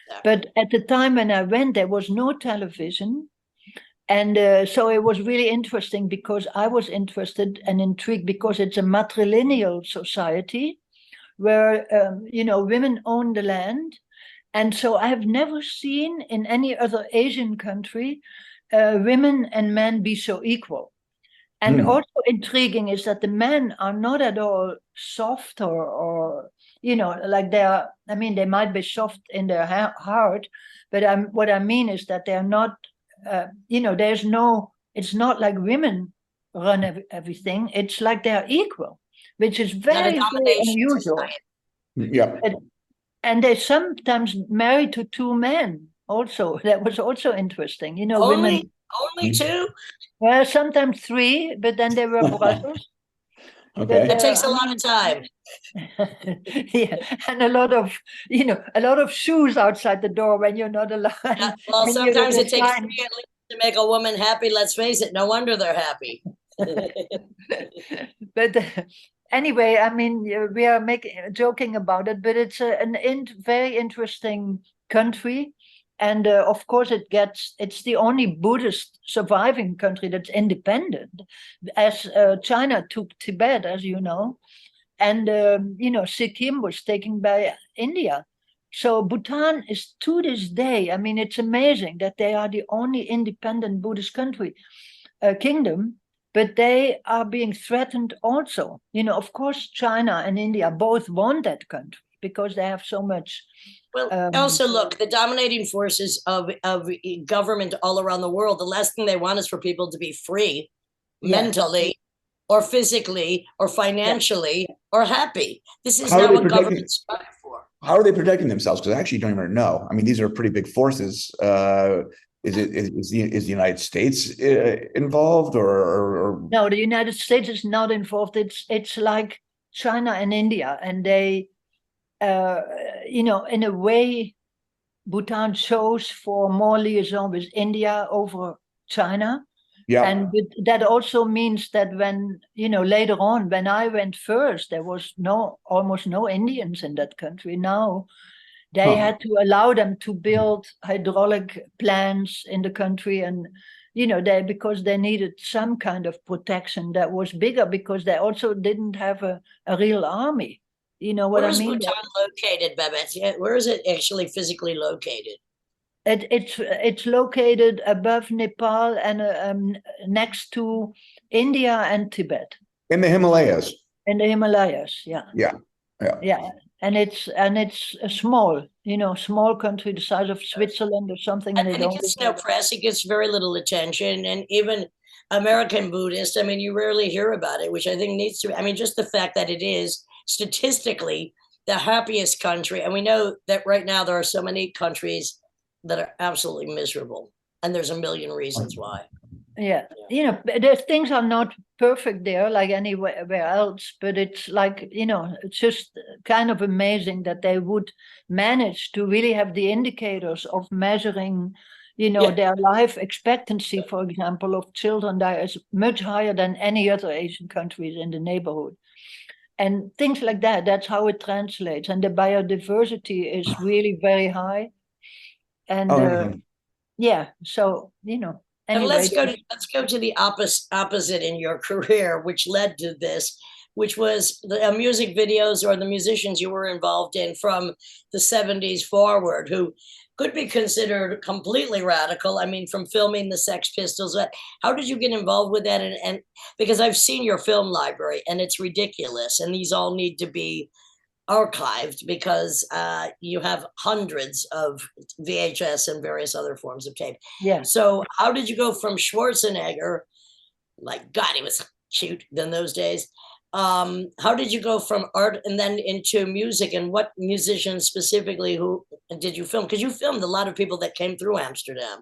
Yeah. But at the time when I went, there was no television. And so it was really interesting, because I was interested and intrigued because it's a matrilineal society where, women own the land. And so I have never seen in any other Asian country women and men be so equal. And also intriguing is that the men are not at all soft or like they might be soft in their heart, but what I mean is that they're not, it's not like women run everything. It's like they're equal, which is very, very unusual. Yeah. And they sometimes married to 2 men also. That was also interesting. Only 2? Well, sometimes 3, but then they were brothers. Okay. That takes a lot of time. Yeah, and a lot of shoes outside the door when you're not allowed. Yeah, well, sometimes it takes 3 at least to make a woman happy. Let's face it, no wonder they're happy. But anyway, I mean, we are joking about it, but it's a very interesting country. And of course, it's the only Buddhist surviving country that's independent, as China took Tibet, as you know, and Sikkim was taken by India. So Bhutan is, to this day, I mean, it's amazing that they are the only independent Buddhist kingdom, but they are being threatened also. Of course, China and India both want that country because they have so much. Well, also look, the dominating forces of government all around the world, the last thing they want is for people to be free, mentally, or physically, or financially, or happy. This is not what governments strive for. How are they protecting themselves? Because I actually don't even know. I mean, these are pretty big forces. is the United States involved or no? The United States is not involved. It's like China and India, and they, in a way, Bhutan chose for more liaison with India over China. Yeah. And that also means that when, later on, when I went first, there was almost no Indians in that country. Now they had to allow them to build hydraulic plants in the country. And, because they needed some kind of protection that was bigger, because they also didn't have a real army. You know what I mean? Where is Bhutan located, Babeth? Where is it actually physically located? It's located above Nepal and next to India and Tibet. In the Himalayas. In the Himalayas, yeah. Yeah. And it's a small country the size of Switzerland or something. And it gets no press. It gets very little attention. And even American Buddhists, I mean, you rarely hear about it, which I think needs to. I mean, just the fact that it is statistically the happiest country, and we know that right now there are so many countries that are absolutely miserable, and there's a million reasons why. Yeah, there's things are not perfect there like anywhere else, but it's like, it's just kind of amazing that they would manage to really have the indicators of measuring, their life expectancy, for example, of children that is much higher than any other Asian countries in the neighborhood. And things like that, that's how it translates. And the biodiversity is really very high. And so, anyway. And let's go to the opposite in your career, which led to this, which was the music videos or the musicians you were involved in from the 70s forward, who could be considered completely radical. I mean, from filming the Sex Pistols, how did you get involved with that? And because I've seen your film library and it's ridiculous, and these all need to be archived because you have hundreds of VHS and various other forms of tape. Yeah. So how did you go from Schwarzenegger, like, God, he was cute in those days. How did you go from art and then into music, and what musicians specifically who did you film? Because you filmed a lot of people that came through Amsterdam,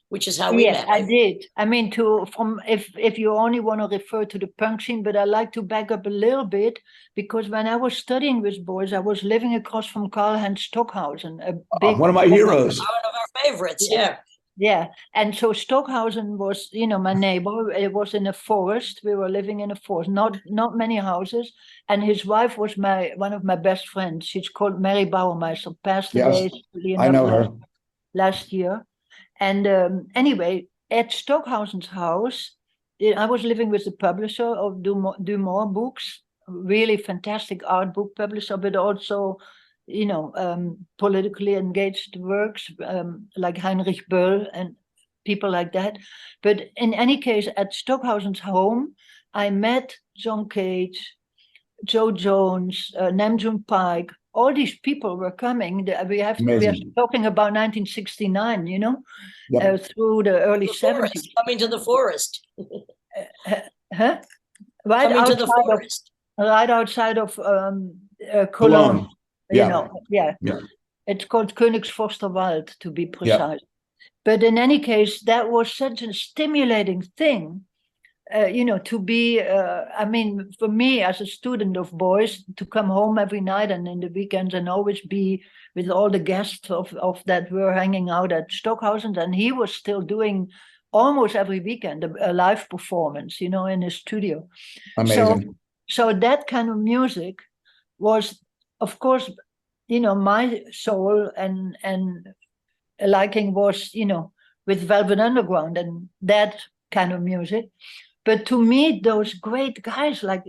which is how we met. I did. I mean, if you only want to refer to the punk scene, but I like to back up a little bit, because when I was studying with Beuys, I was living across from Karl-Heinz Stockhausen, one of my heroes. One of our favorites, yeah. Yeah, and so Stockhausen was, my neighbor. It was in a forest. We were living in a forest, not many houses. And his wife was one of my best friends. She's called Mary Bauermeister, passed away. I know her. Last year. And anyway, at Stockhausen's house, I was living with the publisher of Do More Books, really fantastic art book publisher, but also, politically engaged works like Heinrich Böll and people like that. But in any case, at Stockhausen's home, I met John Cage, Joe Jones, Nam June Paik. All these people were coming. We are talking about 1969, through the early 70s. Coming to the forest. Right outside of Cologne. It's called Königsforsterwald, to be precise. But in any case, that was such a stimulating thing, to be, for me as a student of Beuys, to come home every night and in the weekends and always be with all the guests of that were hanging out at Stockhausen. And he was still doing almost every weekend a live performance, in his studio. Amazing. So that kind of music was, of course, my soul and liking was, with Velvet Underground and that kind of music. But to meet those great guys like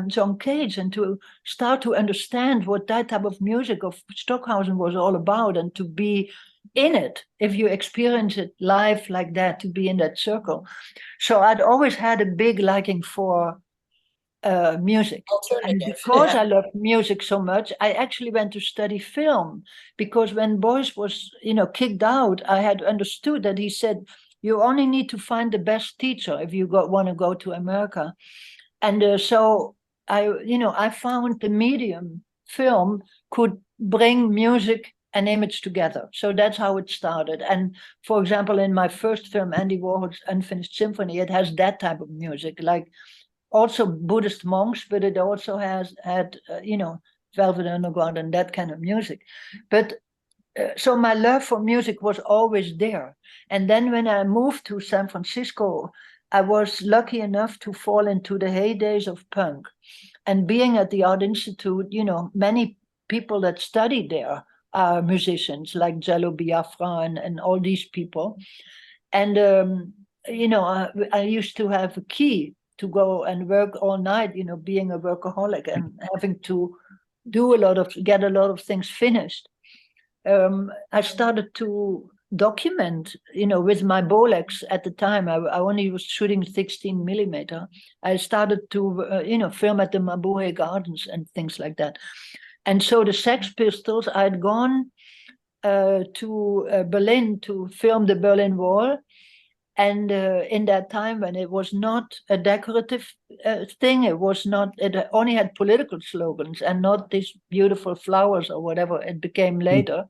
John Cage and to start to understand what that type of music of Stockhausen was all about, and to be in it, if you experience it live like that, to be in that circle. So I'd always had a big liking for music. And because I loved music so much, I actually went to study film, because when Beuys was, kicked out, I had understood that he said, you only need to find the best teacher if you want to go to America. And so I found the medium film could bring music an image together. So that's how it started. And for example, in my first film, Andy Warhol's Unfinished Symphony, it has that type of music, like also Buddhist monks, but it also had Velvet Underground and that kind of music. But so my love for music was always there. And then when I moved to San Francisco, I was lucky enough to fall into the heydays of punk. And being at the Art Institute, many people that study there are musicians like Jello Biafra and all these people. And, I used to have a key to go and work all night, being a workaholic and having to get a lot of things finished. I started to document, with my Bolex at the time. I only was shooting 16 millimeter. I started to, film at the Mabuhay Gardens and things like that. And so the Sex Pistols, I'd gone to Berlin to film the Berlin Wall. And in that time when it was not a decorative thing, it only had political slogans and not these beautiful flowers or whatever it became later.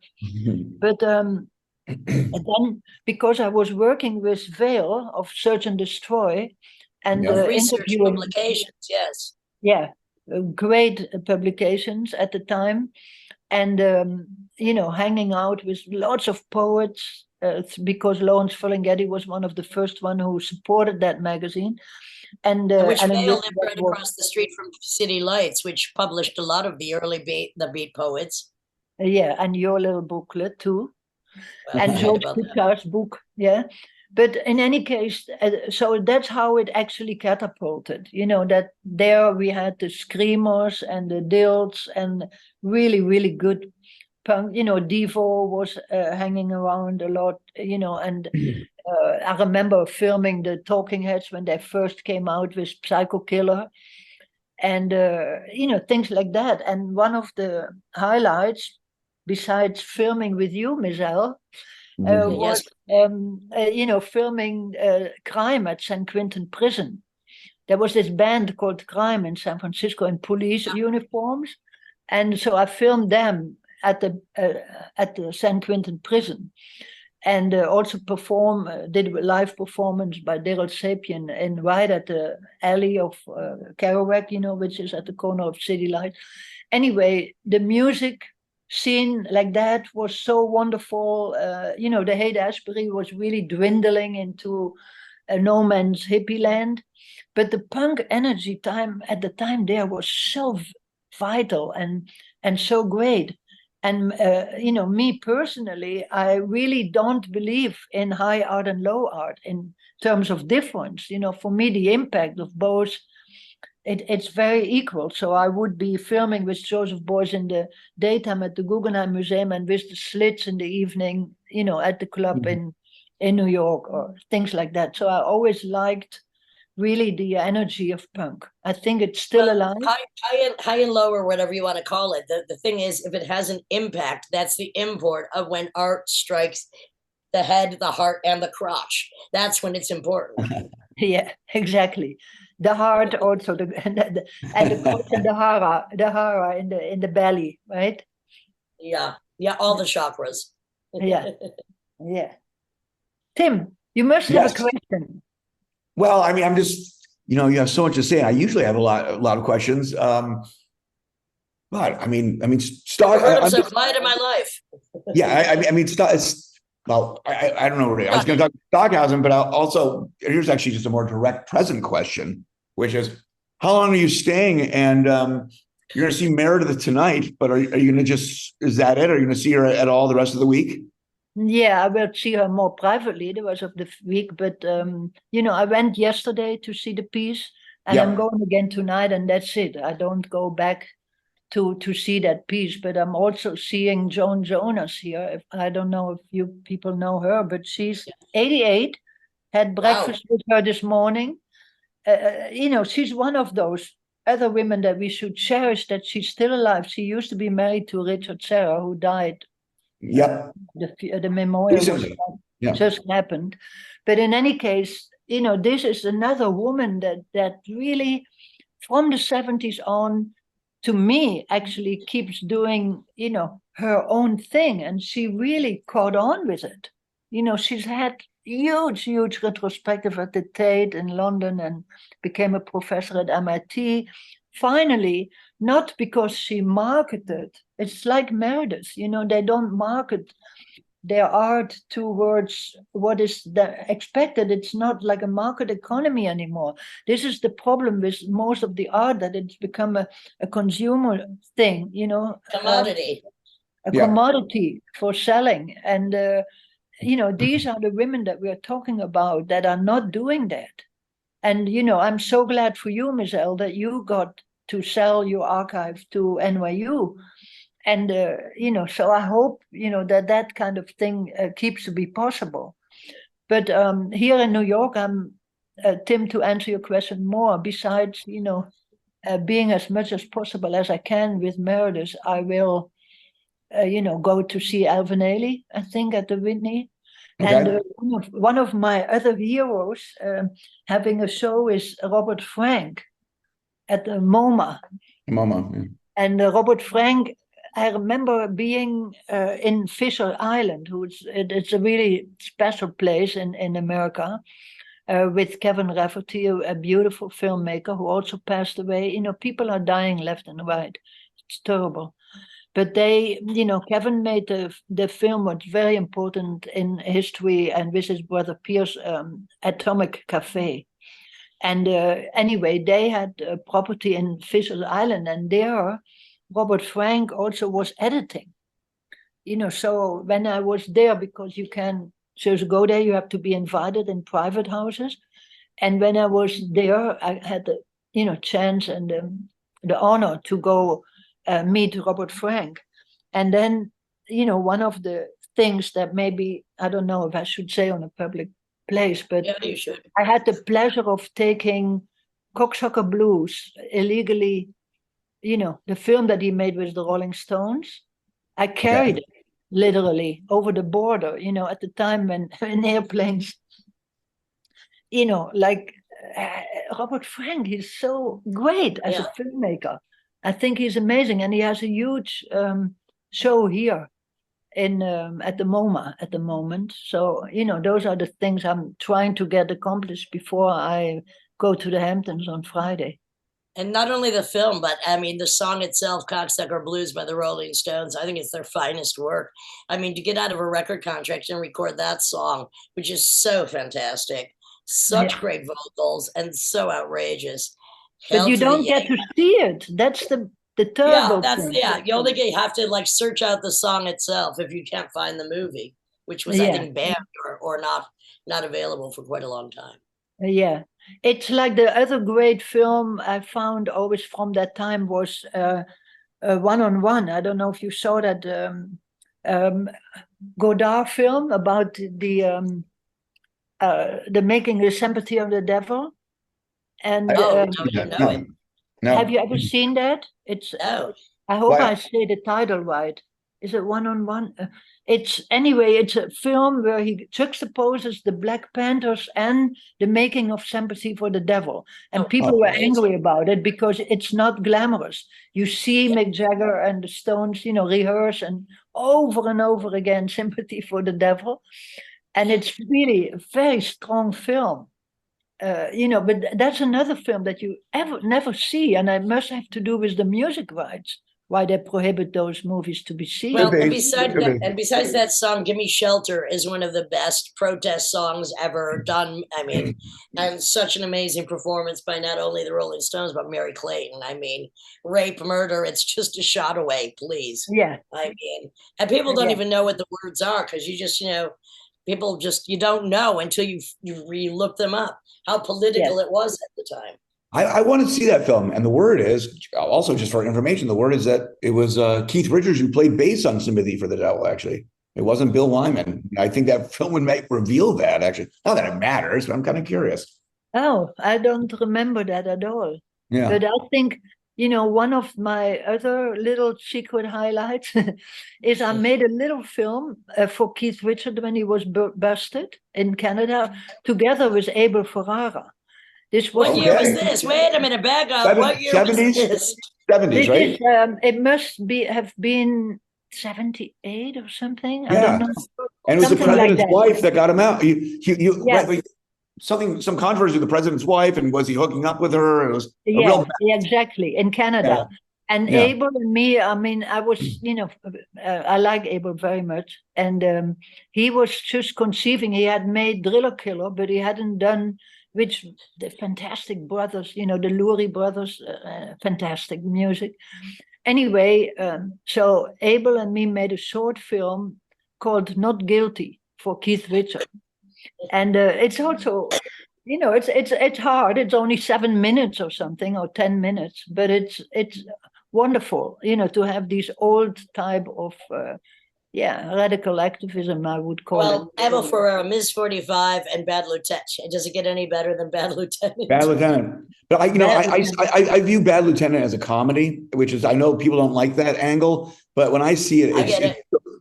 But and then because I was working with Vail of Search and Destroy and research publications, yes. Yeah, great publications at the time. And, hanging out with lots of poets, because Lawrence Ferlinghetti was one of the first one who supported that magazine. And which Vail lived right across the street from City Lights, which published a lot of the early beat poets. Yeah, and your little booklet too. Well, and George Picard's book, yeah. But in any case, so that's how it actually catapulted, that there we had the screamers and the dilts and really, really good punk, Devo was hanging around a lot, and I remember filming the Talking Heads when they first came out with Psycho Killer and, things like that. And one of the highlights, besides filming with you, Michelle, was filming crime at San Quentin prison. There was this band called Crime in San Francisco in police uniforms, and so I filmed them at the San Quentin prison, and also did a live performance by Daryl Sapien right at the alley of Kerouac, which is at the corner of City Light. Anyway, the music scene like that was so wonderful. The Haight-Ashbury was really dwindling into a no man's hippie land, but the punk energy at the time there was so vital and so great. And me personally, I really don't believe in high art and low art in terms of difference. For me, the impact of both, it's very equal. So I would be filming with Joseph Beuys in the daytime at the Guggenheim Museum and with the Slits in the evening, at the club in New York or things like that. So I always liked really the energy of punk. I think it's still alive. High and low, or whatever you want to call it. The thing is, if it has an impact, that's the import of when art strikes the head, the heart, and the crotch. That's when it's important. Yeah, exactly. The heart, also the crotch and the hara in the belly, right? Yeah, all the chakras. Yeah. Tim, you must have a question. Well, I mean, I'm just, you have so much to say. I usually have a lot of questions. But I mean, start. I'm so glad in my life. Yeah, I mean, well, I don't know where I was going to talk Stockhausen, but here's actually just a more direct present question, which is, how long are you staying? And you're going to see Meredith tonight, but are you going to is that it? Are you going to see her at all the rest of the week? Yeah, I will see her more privately the rest of the week. But, I went yesterday to see the piece, and I'm going again tonight, and that's it. I don't go back to see that piece, but I'm also seeing Joan Jonas here. I don't know if you people know her, but she's 88, had breakfast with her this morning. She's one of those other women that we should cherish, that she's still alive. She used to be married to Richard Serra, who died. Yep. The memorial just happened. But in any case, this is another woman that really, from the 70s on, to me, actually keeps doing, her own thing. And she really caught on with it. She's had huge retrospective at the Tate in London and became a professor at MIT. Finally, not because she marketed, it's like Meredith, they don't market their art towards what is expected. It's not like a market economy anymore. This is the problem with most of the art, that it's become a consumer thing, commodity. A commodity for selling. And, these are the women that we're talking about that are not doing that. And, I'm so glad for you, Ms. L, that you got to sell your archive to NYU. And, so I hope, that kind of thing keeps to be possible. But here in New York, Tim, to answer your question more, besides, being as much as possible as I can with Meredith, I will, go to see Alvin Ailey, I think, at the Whitney. Okay. And one of my other heroes having a show is Robert Frank at the MoMA. MoMA, yeah. And Robert Frank, I remember being in Fisher Island, it's a really special place in America, with Kevin Rafferty, a beautiful filmmaker who also passed away. People are dying left and right. It's terrible. But Kevin made the film what's very important in history, and with his brother Pierce, Atomic Cafe. And anyway, they had a property in Fisher Island, and there Robert Frank also was editing. So when I was there, because you can just go there, you have to be invited in private houses. And when I was there, I had the chance and the honor to go meet Robert Frank. And then, one of the things that maybe, I don't know if I should say on a public place, but you should. I had the pleasure of taking Cocksucker Blues illegally, the film that he made with the Rolling Stones. I carried it literally over the border, at the time when in airplanes, like Robert Frank, he's so great as a filmmaker. I think he's amazing, and he has a huge show here at the MoMA at the moment. So those are the things I'm trying to get accomplished before I go to the Hamptons on Friday. And not only the film, but I mean the song itself, "Cocksucker Blues" by the Rolling Stones. I think it's their finest work. I mean, to get out of a record contract and record that song, which is so fantastic, such great vocals, and so outrageous. But you don't get to see it. That's the terrible thing. You only have to like search out the song itself if you can't find the movie, which was I think banned or not available for quite a long time. Yeah, it's like the other great film I found always from that time was One-on-One. I don't know if you saw that Godard film about the making the Sympathy of the Devil. And no. Have you ever seen that? It's I hope I say the title right. Is it One-on-One? It's a film where he juxtaposes the Black Panthers and the making of Sympathy for the Devil. And people were angry about it because it's not glamorous. You see Mick Jagger and the Stones, rehearse and over again Sympathy for the Devil. And it's really a very strong film. But that's another film that you never see, and it must have to do with the music rights, why they prohibit those movies to be seen. Well, and besides that song, "Gimme Shelter" is one of the best protest songs ever done. I mean, and such an amazing performance by not only the Rolling Stones, but Mary Clayton. I mean, rape, murder, it's just a shot away, please. Yeah. I mean, and people don't even know what the words are because you just, people just, you don't know until you look them up, how political it was at the time. I want to see that film. And the word is, also just for information, the word is that it was Keith Richards who played bass on Sympathy for the Devil, actually. It wasn't Bill Wyman. I think that film would reveal that, actually. Not that it matters, but I'm kind of curious. Oh, I don't remember that at all. Yeah. But I think, one of my other little secret highlights is I made a little film for Keith Richards when he was busted in Canada, together with Abel Ferrara. This was what year was this? Wait a minute, back up. What year 70s? Was this? 70s, right? It must have been 78 or something. Yeah. I don't know. And it was something the president's wife that got him out. Some controversy with the president's wife, and was he hooking up with her? It was exactly, in Canada. Yeah. And Abel and me, I mean, I was, I like Abel very much. And he was just conceiving. He had made Driller Killer, but he hadn't done, which the fantastic brothers, the Lurie brothers, fantastic music. Anyway, so Abel and me made a short film called Not Guilty for Keith Richards. And it's also, it's hard. It's only 7 minutes or something, or 10 minutes, but it's wonderful, to have these old type of, radical activism, I would call it. Well, Abel Ferrara, Ms. 45, and Bad Lieutenant. Does it get any better than Bad Lieutenant? Bad Lieutenant. But I view Bad Lieutenant as a comedy, which is, I know people don't like that angle, but when I see it,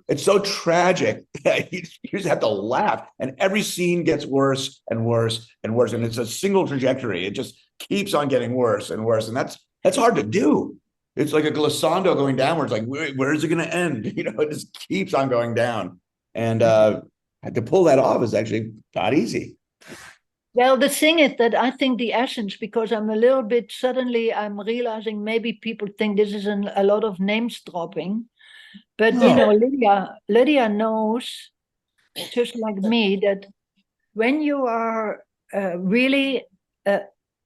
it's so tragic that you just have to laugh. And every scene gets worse and worse and worse. And it's a single trajectory. It just keeps on getting worse and worse. And that's hard to do. It's like a glissando going downwards. Like, where is it going to end? It just keeps on going down. And to pull that off is actually not easy. Well, the thing is that I think the essence, because I'm a little bit, suddenly I'm realizing maybe people think this is a lot of names dropping. But, Lydia knows, just like me, that when you are really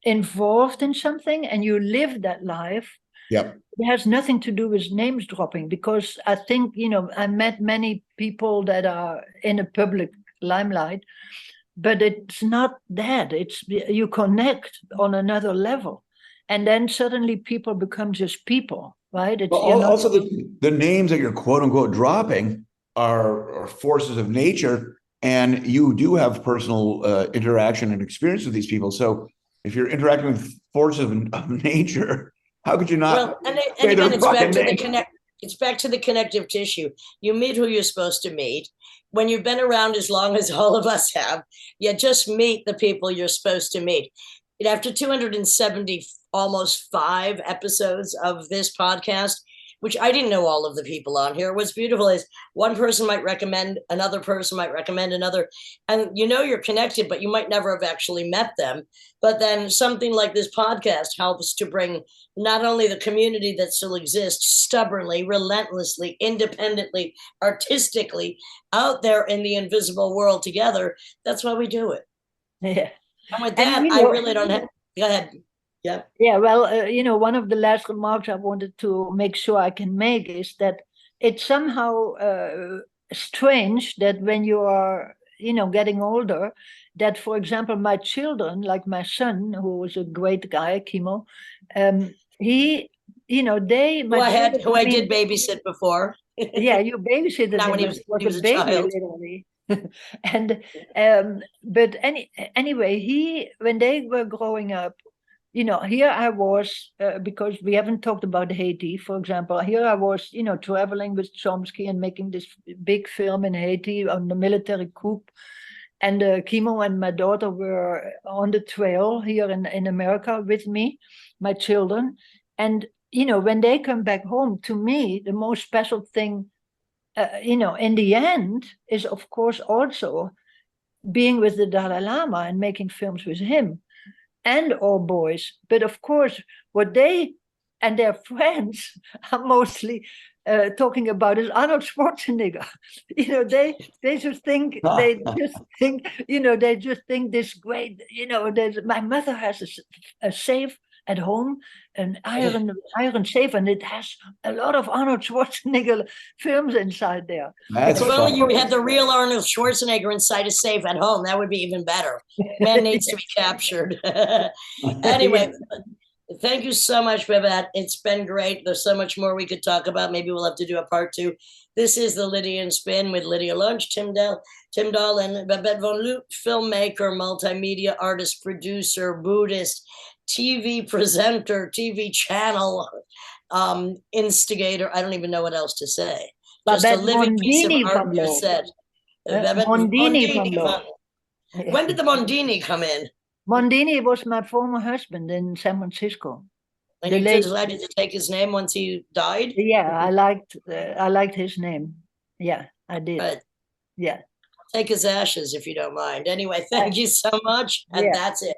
involved in something and you live that life, yep, it has nothing to do with names dropping. Because I think, I met many people that are in a public limelight, but it's not that. It's you connect on another level. And then suddenly people become just people. Right. It's, also, the names that you're quote unquote dropping are forces of nature, and you do have personal interaction and experience with these people. So if you're interacting with forces of nature, how could you not? Well, and again, it's back to the connective tissue. You meet who you're supposed to meet. When you've been around as long as all of us have, you just meet the people you're supposed to meet. After 270 almost 5 episodes of this podcast, which I didn't know all of the people on here. What's beautiful is one person might recommend, another person might recommend another, and you're connected, but you might never have actually met them. But then something like this podcast helps to bring not only the community that still exists stubbornly, relentlessly, independently, artistically out there in the invisible world together. That's why we do it. Yeah. And with that, I really don't have, go ahead. Yeah. Yeah. Well, one of the last remarks I wanted to make sure I can make is that it's somehow strange that when you are, getting older, that, for example, my children, like my son, who was a great guy, Kimo, he, who I did babysit before. Yeah, you babysitted him when he was a baby, child. Literally. And but anyway, when they were growing up, here I was, because we haven't talked about Haiti, for example. Here I was, traveling with Chomsky and making this big film in Haiti on the military coup. And Kimo and my daughter were on the trail here in America with me, my children. And, when they come back home, to me, the most special thing, in the end, is, of course, also being with the Dalai Lama and making films with him. And all boys, but of course, what they and their friends are mostly talking about is Arnold Schwarzenegger. They just think this great. My mother has a safe at home, an iron safe, and it has a lot of Arnold Schwarzenegger films inside there. Well, you had the real Arnold Schwarzenegger inside a safe at home. That would be even better. Man needs to be captured. Anyway, thank you so much, Babeth. It's been great. There's so much more we could talk about. Maybe we'll have to do a part 2. This is the Lydian Spin with Lydia Lunch, Tim Dahl, and Babeth VonLoo, filmmaker, multimedia artist, producer, Buddhist, TV presenter, TV channel, instigator. I don't even know what else to say. Just a living piece of art, you said. Mondini-VonLoo. When did the Mondini come in? Mondini was my former husband in San Francisco. And you decided to take his name once he died? Yeah, I liked his name. Yeah, I did. But yeah. Take his ashes if you don't mind. Anyway, thank you so much. And that's it.